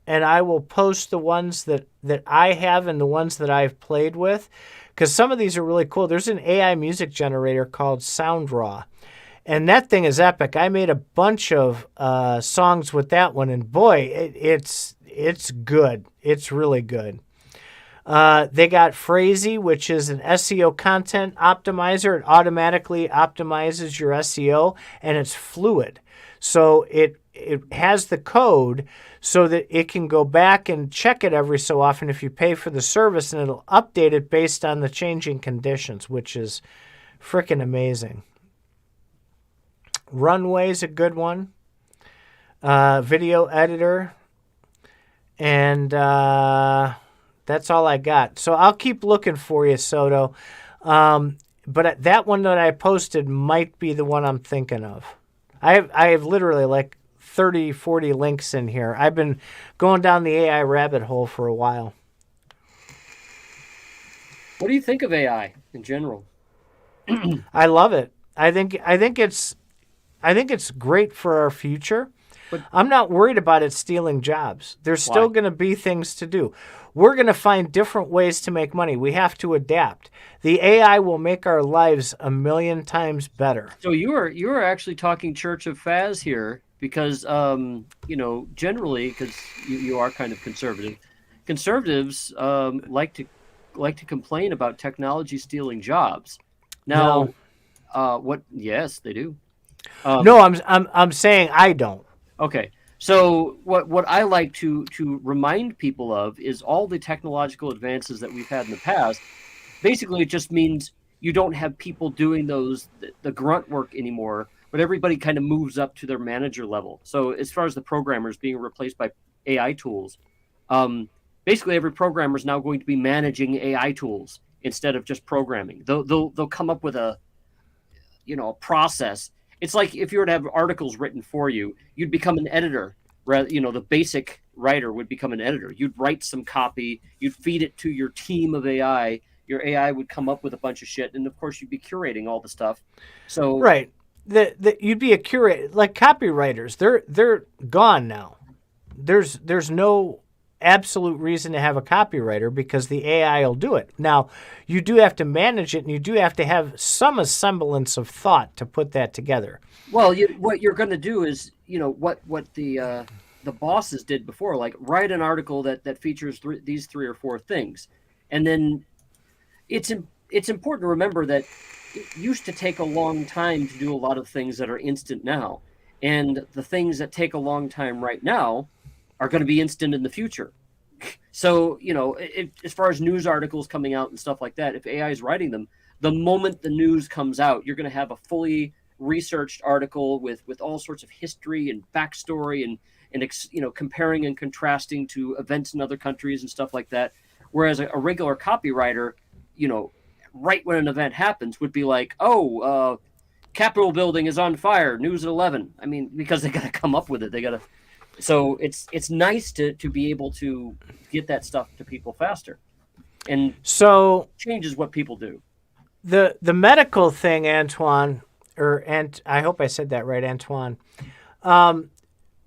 I will post the ones that I have and the ones that I've played with, because some of these are really cool. There's an AI music generator called SoundRaw, and that thing is epic. I made a bunch of songs with that one, and boy, it's good. It's really good. They got Phrasey, which is an SEO content optimizer. It automatically optimizes your SEO, and it's fluid. So it has the code so that it can go back and check it every so often if you pay for the service, and it'll update it based on the changing conditions, which is freaking amazing. Runway's a good one. Video editor. And that's all I got. So I'll keep looking for you, Soto. But that one that I posted might be the one I'm thinking of. I have literally like 30, 40 links in here. I've been going down the AI rabbit hole for a while. What do you think of AI in general? I love it. I think it's great for our future. I'm not worried about it stealing jobs. There's still going to be things to do. We're going to find different ways to make money. We have to adapt. The AI will make our lives a million times better. So you are actually talking Church of Faz here, because generally, because you are kind of conservative. Conservatives like to complain about technology stealing jobs. Now, what? Yes, they do. No, I'm saying I don't. Okay. So what I like to remind people of is all the technological advances that we've had in the past. Basically, it just means you don't have people doing the grunt work anymore, but everybody kind of moves up to their manager level. So as far as the programmers being replaced by AI tools, basically every programmer is now going to be managing AI tools instead of just programming. They'll come up with a process. It's like if you were to have articles written for you, you'd become an editor. Rather, the basic writer would become an editor. You'd write some copy, you'd feed it to your team of AI. Your AI would come up with a bunch of shit, and of course, you'd be curating all the stuff. So right, you'd be a curator. Like copywriters, they're gone now. There's no absolute reason to have a copywriter because the AI will do it. Now, you do have to manage it, and you do have to have some semblance of thought to put that together. Well, what you're going to do is, what the bosses did before, like write an article that features these 3 or 4 things, and then it's important to remember that it used to take a long time to do a lot of things that are instant now, and the things that take a long time right now are going to be instant in the future. So, as far as news articles coming out and stuff like that, if AI is writing them, the moment the news comes out, you're going to have a fully researched article with all sorts of history and backstory and comparing and contrasting to events in other countries and stuff like that. Whereas a regular copywriter, right when an event happens, would be like, Capitol building is on fire, news at 11. I mean, because they got to come up with it. They got to. So it's nice to be able to get that stuff to people faster, and so changes what people do. The medical thing, Antoine, and I hope I said that right, Antoine. I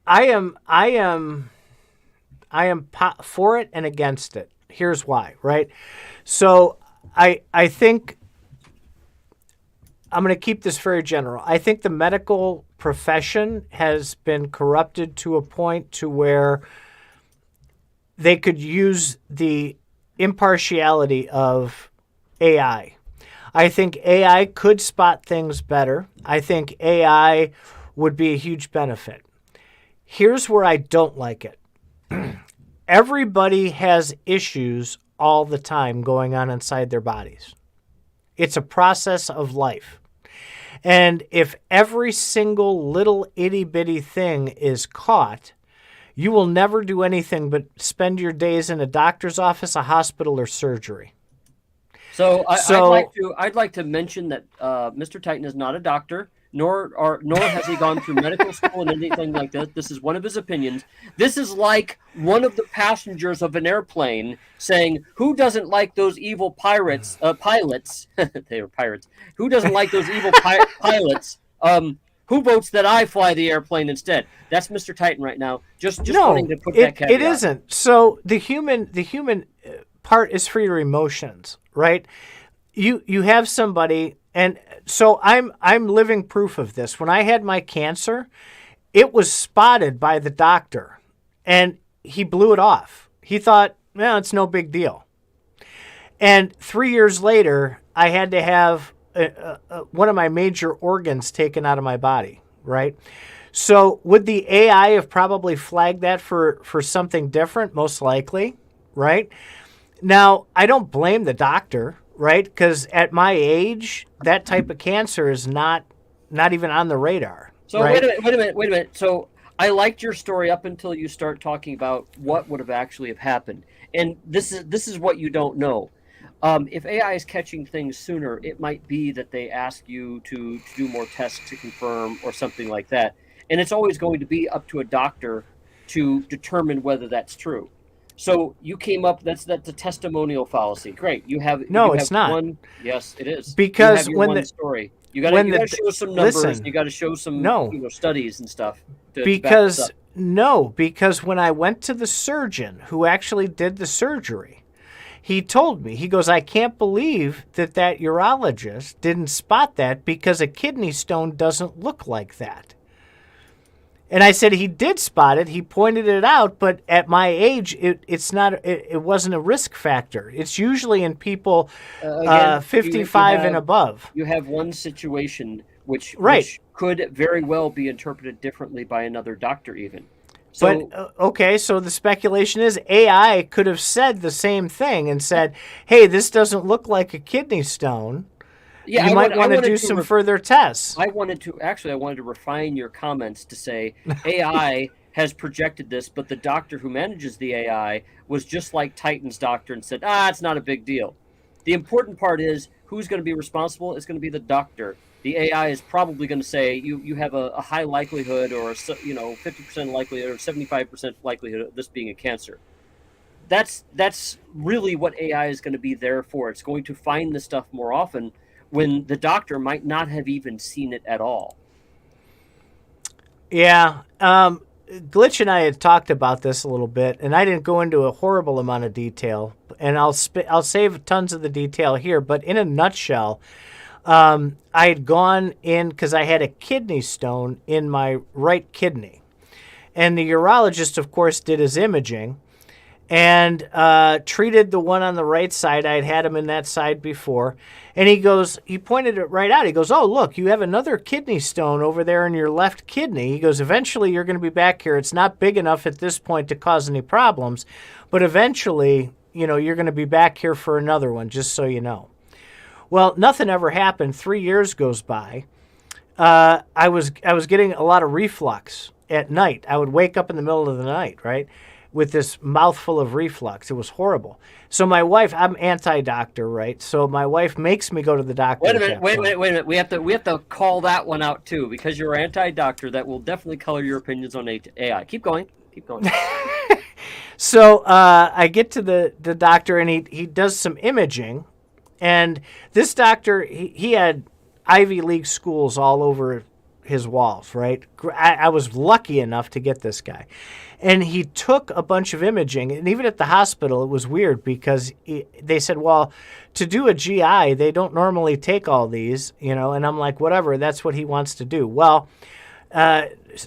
am for it and against it. Here's why, right? So I think I'm going to keep this very general. I think the medical profession has been corrupted to a point to where they could use the impartiality of AI. I think AI could spot things better. I think AI would be a huge benefit. Here's where I don't like it. Everybody has issues all the time going on inside their bodies. It's a process of life. And if every single little itty-bitty thing is caught, you will never do anything but spend your days in a doctor's office, a hospital, or surgery. So I'd like to mention that Mr. Titan is not a doctor, nor has he gone through medical school and anything like that. This is one of his opinions. This is like one of the passengers of an airplane saying, "Who doesn't like those evil pilots? They were pirates. Who doesn't like those evil pilots? Who votes that I fly the airplane instead?" That's Mr. Titan right now. Just wanting to put that caveat. It isn't. So the human part is for your emotions, right? You have somebody. And so I'm living proof of this. When I had my cancer, it was spotted by the doctor, and he blew it off. He thought, well, it's no big deal. And 3 years later, I had to have one of my major organs taken out of my body, right? So would the AI have probably flagged that for something different? Most likely, right? Now, I don't blame the doctor, right? Because at my age, that type of cancer is not even on the radar. So right? wait a minute. So I liked your story up until you start talking about what would have actually have happened. And this is what you don't know. If AI is catching things sooner, it might be that they ask you to do more tests to confirm or something like that. And it's always going to be up to a doctor to determine whether that's true. So you came up. That's a testimonial fallacy. Great. It's not. Yes, it is. Because story, you got to show some numbers. You got to show some studies and stuff. Because No, because when I went to the surgeon who actually did the surgery, he told me, he goes, I can't believe that urologist didn't spot that because a kidney stone doesn't look like that. And I said he did spot it. He pointed it out, but at my age, it wasn't a risk factor. It's usually in people Again, 55 and above. You have one situation which could very well be interpreted differently by another doctor even. So, but, okay, so the speculation is AI could have said the same thing and said, hey, this doesn't look like a kidney stone. Yeah, you might want to do some further tests. I wanted to refine your comments to say AI has projected this, but the doctor who manages the AI was just like Titan's doctor and said, it's not a big deal. The important part is who's going to be responsible is going to be the doctor. The AI is probably going to say you have a high likelihood or 50% likelihood or 75% likelihood of this being a cancer. That's really what AI is going to be there for. It's going to find this stuff more often when the doctor might not have even seen it at all. Yeah. Glitch and I had talked about this a little bit, and I didn't go into a horrible amount of detail, and I'll save tons of the detail here, but in a nutshell, I had gone in because I had a kidney stone in my right kidney, and the urologist, of course, did his imaging and treated the one on the right side. I had him in that side before. And he pointed it right out. He goes, oh, look, you have another kidney stone over there in your left kidney. He goes, eventually you're going to be back here. It's not big enough at this point to cause any problems, but eventually, you're going to be back here for another one, just so you know. Well, nothing ever happened. 3 years goes by. I was getting a lot of reflux at night. I would wake up in the middle of the night, right, with this mouthful of reflux. It was horrible. So my wife, I'm anti-doctor, right? So my wife makes me go to the doctor. Wait a minute. We have to call that one out too, because you're anti-doctor. That will definitely color your opinions on AI. Keep going. So I get to the doctor, and he does some imaging, and this doctor, he had Ivy League schools all over his walls, right? I was lucky enough to get this guy. And he took a bunch of imaging, and even at the hospital, it was weird because they said, well, to do a GI, they don't normally take all these, and I'm like, whatever, that's what he wants to do. Well,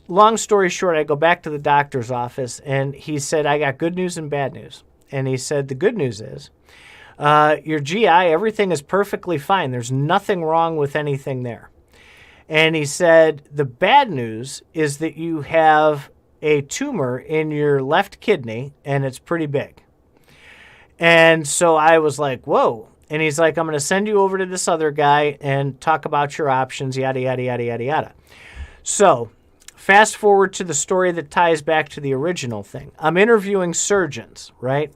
long story short, I go back to the doctor's office, and he said, I got good news and bad news. And he said, the good news is your GI, everything is perfectly fine. There's nothing wrong with anything there. And he said, the bad news is that you have a tumor in your left kidney, and it's pretty big. And so I was like, whoa. And he's like, I'm going to send you over to this other guy and talk about your options, yada, yada, yada, yada, yada. So fast forward to the story that ties back to the original thing. I'm interviewing surgeons, right?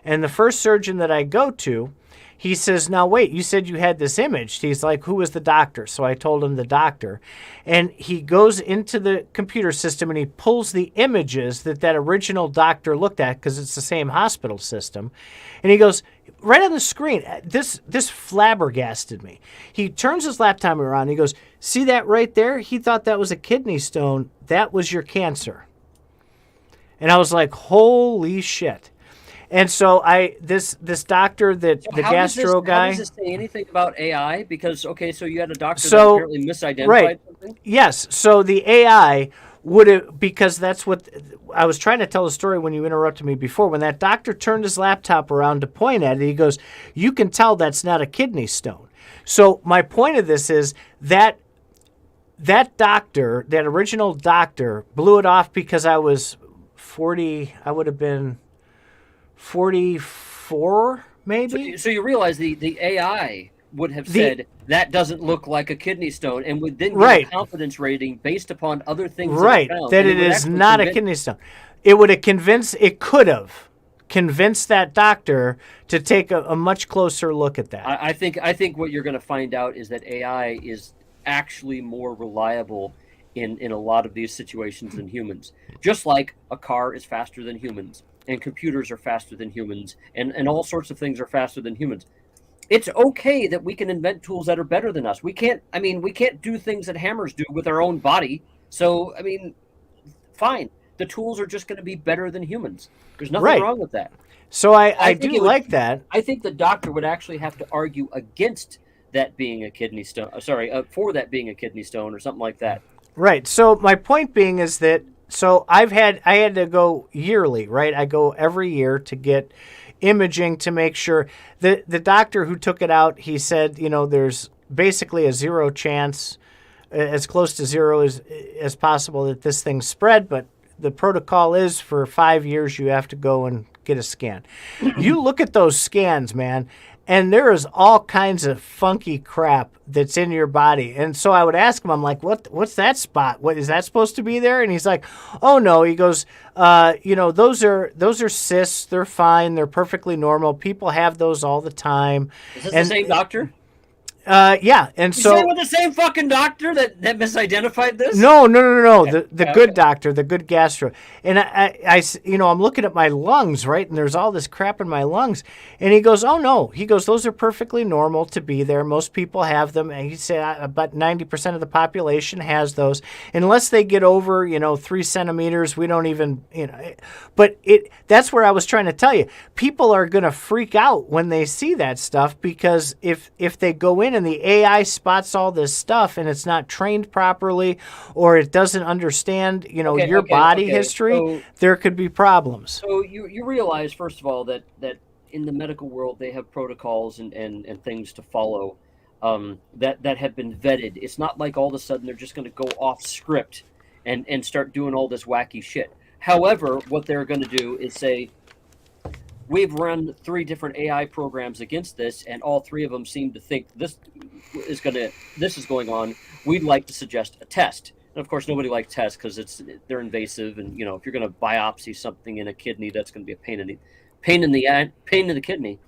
And the first surgeon that I go to, he says, now wait, you said you had this image. He's like, who was the doctor? So I told him the doctor. And he goes into the computer system and he pulls the images that original doctor looked at, because it's the same hospital system. And he goes, right on the screen, this flabbergasted me. He turns his laptop around and he goes, see that right there? He thought that was a kidney stone. That was your cancer. And I was like, holy shit. And so this doctor, the gastro guy. How does this say anything about AI? Because, so you had a doctor that apparently misidentified something? Yes. So the AI would have, because that's what I was trying to tell the story when you interrupted me before. When that doctor turned his laptop around to point at it, he goes, you can tell that's not a kidney stone. So my point of this is that doctor, that original doctor, blew it off because I was 40, I would have been 44, maybe. So you realize the AI would have said that doesn't look like a kidney stone, and would then give a confidence rating based upon other things. Right, that it is not a kidney stone. It would have convinced. It could have convinced that doctor to take a much closer look at that. I think what you're going to find out is that AI is actually more reliable in a lot of these situations than humans. Just like a car is faster than humans, and computers are faster than humans, and all sorts of things are faster than humans. It's okay that we can invent tools that are better than us. We can't do things that hammers do with our own body. So, fine. the tools are just going to be better than humans. There's nothing Right. wrong with that. So I think do it would, like that. I think the doctor would actually have to argue against that being a kidney stone. For that being a kidney stone or something like that. Right. So my point being is that I had to go yearly, right? I go every year to get imaging to make sure that the doctor who took it out, he said, there's basically a zero chance, as close to zero as possible, that this thing spread, but the protocol is for 5 years you have to go and get a scan. You look at those scans, man, and there is all kinds of funky crap that's in your body. And so I would ask him, I'm like, what's that spot? What is that supposed to be there? And he's like, oh no. He goes, those are cysts. They're fine. They're perfectly normal. People have those all the time. Is this the same doctor? Yeah, and You so say with the same fucking doctor that misidentified this? no. The good doctor, the good gastro, and I'm looking at my lungs, right, and there's all this crap in my lungs, and he goes, oh no, he goes, those are perfectly normal to be there. Most people have them, and he said about 90% of the population has those, unless they get over 3 centimeters. We don't even but that's where I was trying to tell you, people are gonna freak out when they see that stuff, because if they go in and the AI spots all this stuff and it's not trained properly, or it doesn't understand, your body history, so, there could be problems. So you realize, first of all, that in the medical world they have protocols and things to follow that have been vetted. It's not like all of a sudden they're just going to go off script and start doing all this wacky shit. However, what they're going to do is say, we've run 3 different AI programs against this, and all 3 of them seem to think this is going on. We'd like to suggest a test. And of course, nobody likes tests because they're invasive, and if you're going to biopsy something in a kidney, that's going to be a pain in the kidney.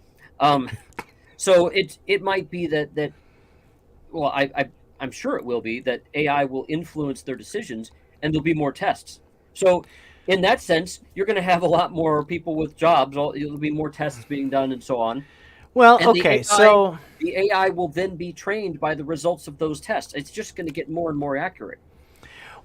So it might be that well, I'm sure it will be that AI will influence their decisions, and there'll be more tests. So in that sense, you're going to have a lot more people with jobs. There'll be more tests being done and so on. Well, and okay, the AI will then be trained by the results of those tests. It's just going to get more and more accurate.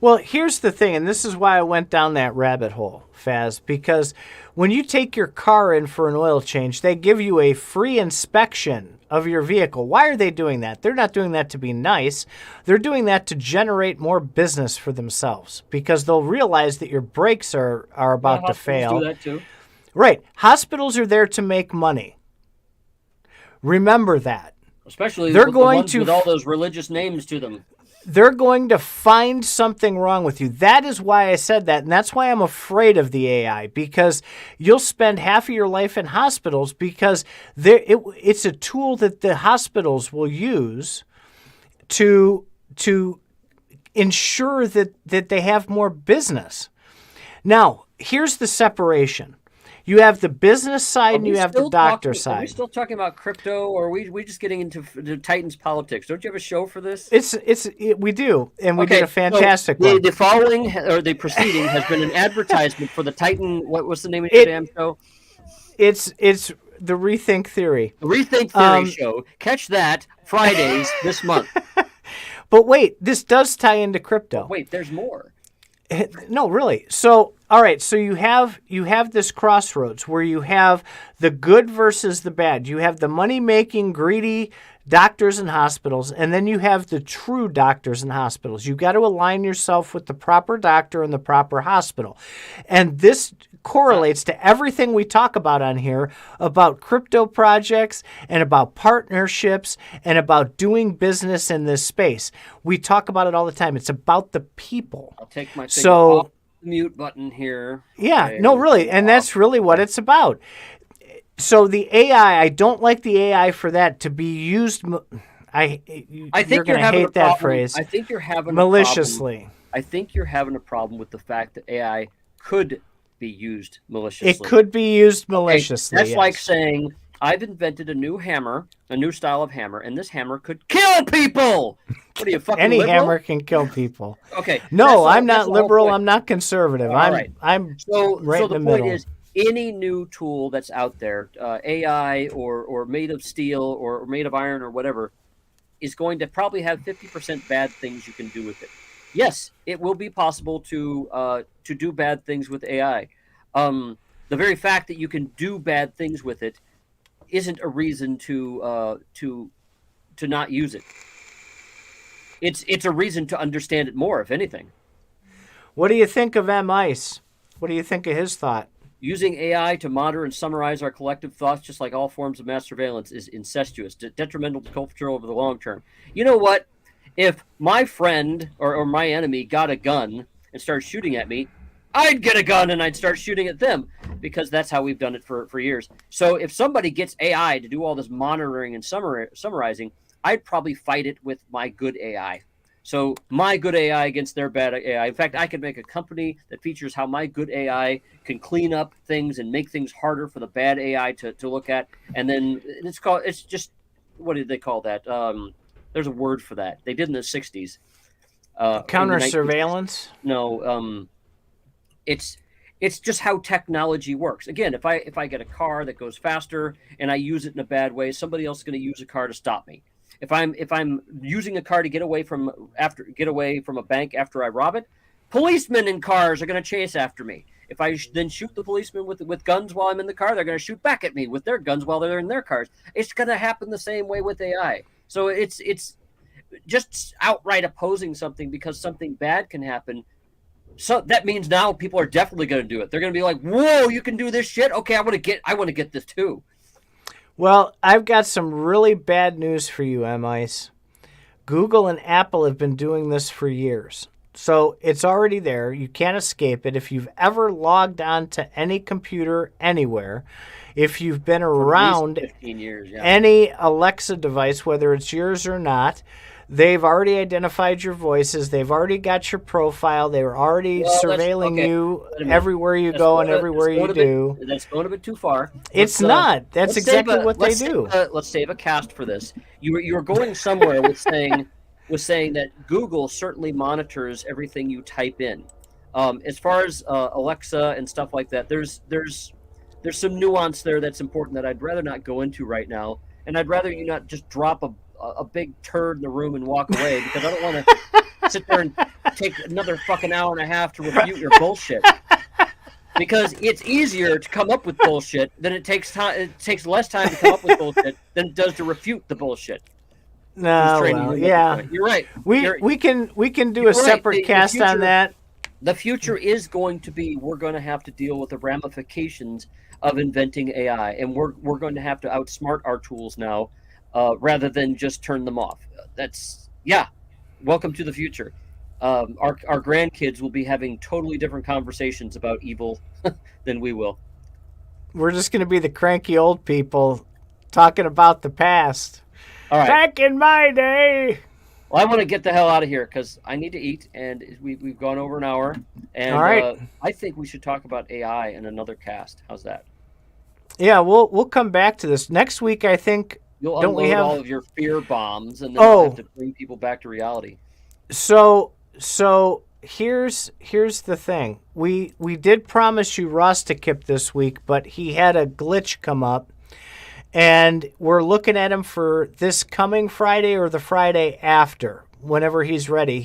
Well, here's the thing, and this is why I went down that rabbit hole, Faz, because when you take your car in for an oil change, they give you a free inspection of your vehicle. Why are they doing that? They're not doing that to be nice. They're doing that to generate more business for themselves, because they'll realize that your brakes are about to fail. Do that too. Right. Hospitals are there to make money. Remember that. Especially they're the going ones to with all those religious names to them. They're going to find something wrong with you. That is why I said that, and that's why I'm afraid of the AI, because you'll spend half of your life in hospitals, because it's a tool that the hospitals will use to ensure that they have more business. Now, here's the separation. You have the business side and you have the doctor side. Are we still talking about crypto, or are we just getting into Titans politics? Don't you have a show for this? We do, and we did a fantastic one. The the preceding has been an advertisement for the Titan. What's the name of your damn show? It's the Rethink Theory. The Rethink Theory show. Catch that Fridays this month. But wait, this does tie into crypto. Wait, there's more. No, really. So, all right. So you have this crossroads where you have the good versus the bad. You have the money-making, greedy doctors and hospitals, and then you have the true doctors and hospitals. You got to align yourself with the proper doctor and the proper hospital. And this correlates to everything we talk about on here about crypto projects and about partnerships and about doing business in this space. We talk about it all the time. It's about the people. I'll take my finger off the mute button here. Yeah, okay. No, really. And that's really what it's about. So the AI, I don't like the AI for that to be used. I think you're going to hate that phrase. I think you're having maliciously. I think you're having a problem with the fact that AI could be used maliciously. It could be used maliciously. That's like saying, I've invented a new hammer, a new style of hammer, and this hammer could kill people. What are you, fucking Any liberal? hammer can kill people. Okay. No, I'm not liberal. I'm not conservative. I'm right in the middle. So the point is, any new tool that's out there, AI or made of steel or made of iron or whatever, is going to probably have 50% bad things you can do with it. yes, it will be possible to do bad things with AI. The very fact that you can do bad things with it isn't a reason to not use it. It's a reason to understand it more, if anything. What do you think of M. Ice? What do you think of his thought? Using AI to monitor and summarize our collective thoughts, just like all forms of mass surveillance, is incestuous, detrimental to culture over the long term. You know what? If my friend or my enemy got a gun and started shooting at me, I'd get a gun and I'd start shooting at them, because that's how we've done it for years. So if somebody gets AI to do all this monitoring and summarizing, I'd probably fight it with my good AI. So my good AI against their bad AI. In fact, I could make a company that features how my good AI can clean up things and make things harder for the bad AI to look at. And then it's just, what did they call that? There's a word for that. They did in the 60s. Counter surveillance? No, it's just how technology works. Again, if I get a car that goes faster and I use it in a bad way, somebody else is going to use a car to stop me. If I'm using a car to get away from a bank after I rob it, policemen in cars are going to chase after me. If I then shoot the policemen with guns while I'm in the car, they're going to shoot back at me with their guns while they're in their cars. It's going to happen the same way with AI. So it's just outright opposing something because something bad can happen. So that means now people are definitely going to do it. They're going to be like, "Whoa, you can do this shit? Okay, I want to get this too." Well, I've got some really bad news for you, M. Ice. Google and Apple have been doing this for years. So it's already there. You can't escape it. If you've ever logged on to any computer anywhere, if you've been around 15 years, yeah. any Alexa device, whether it's yours or not, they've already identified your voices. They've already got your profile. They're already surveilling you everywhere you go and everywhere you do. That's going a bit too far. It's not. That's exactly what they do. Let's save a cast for this. You were going somewhere with saying that Google certainly monitors everything you type in. As far as Alexa and stuff like that, there's some nuance there that's important that I'd rather not go into right now, and I'd rather you not just drop a big turd in the room and walk away, because I don't want to sit there and take another fucking hour and a half to refute your bullshit. Because it's easier to come up with bullshit than it takes time. It takes less time to come up with bullshit than it does to refute the bullshit. No, well, yeah, you're right. We can do a separate cast on that. The future is going to be, we're going to have to deal with the ramifications of inventing AI, and we're going to have to outsmart our tools now, rather than just turn them off. Welcome to the future. Our grandkids will be having totally different conversations about evil than we will. We're just going to be the cranky old people talking about the past. All right. Back in my day. Well, I want to get the hell out of here because I need to eat, and we've gone over an hour. And all right. I think we should talk about AI in another cast. How's that? Yeah, we'll come back to this next week. I think. You'll don't unload we have all of your fear bombs, and then we'll have to bring people back to reality. So here's the thing. We did promise you Rostakip this week, but he had a glitch come up, and we're looking at him for this coming Friday or the Friday after, whenever he's ready.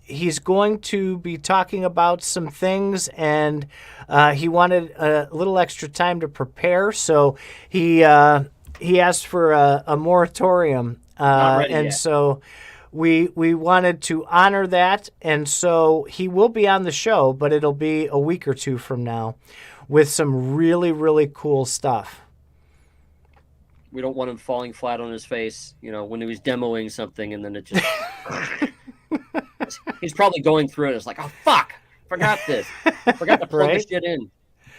He's going to be talking about some things, and he wanted a little extra time to prepare, so he asked for a moratorium, and yet. So we wanted to honor that, and so he will be on the show, but it'll be a week or two from now with some really, really cool stuff. We don't want him falling flat on his face, when he was demoing something, and then it just... He's probably going through it. It's like, oh, fuck, forgot this. Forgot to plug this shit in.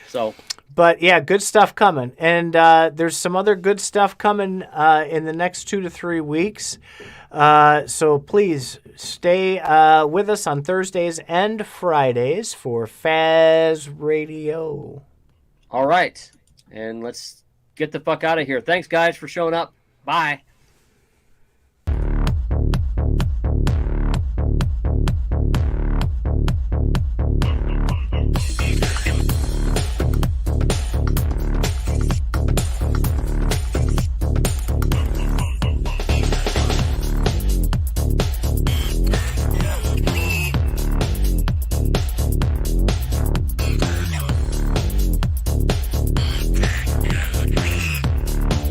So... But yeah, good stuff coming. And there's some other good stuff coming in the next 2 to 3 weeks. So please stay with us on Thursdays and Fridays for Faz Radio. All right. And let's get the fuck out of here. Thanks, guys, for showing up. Bye.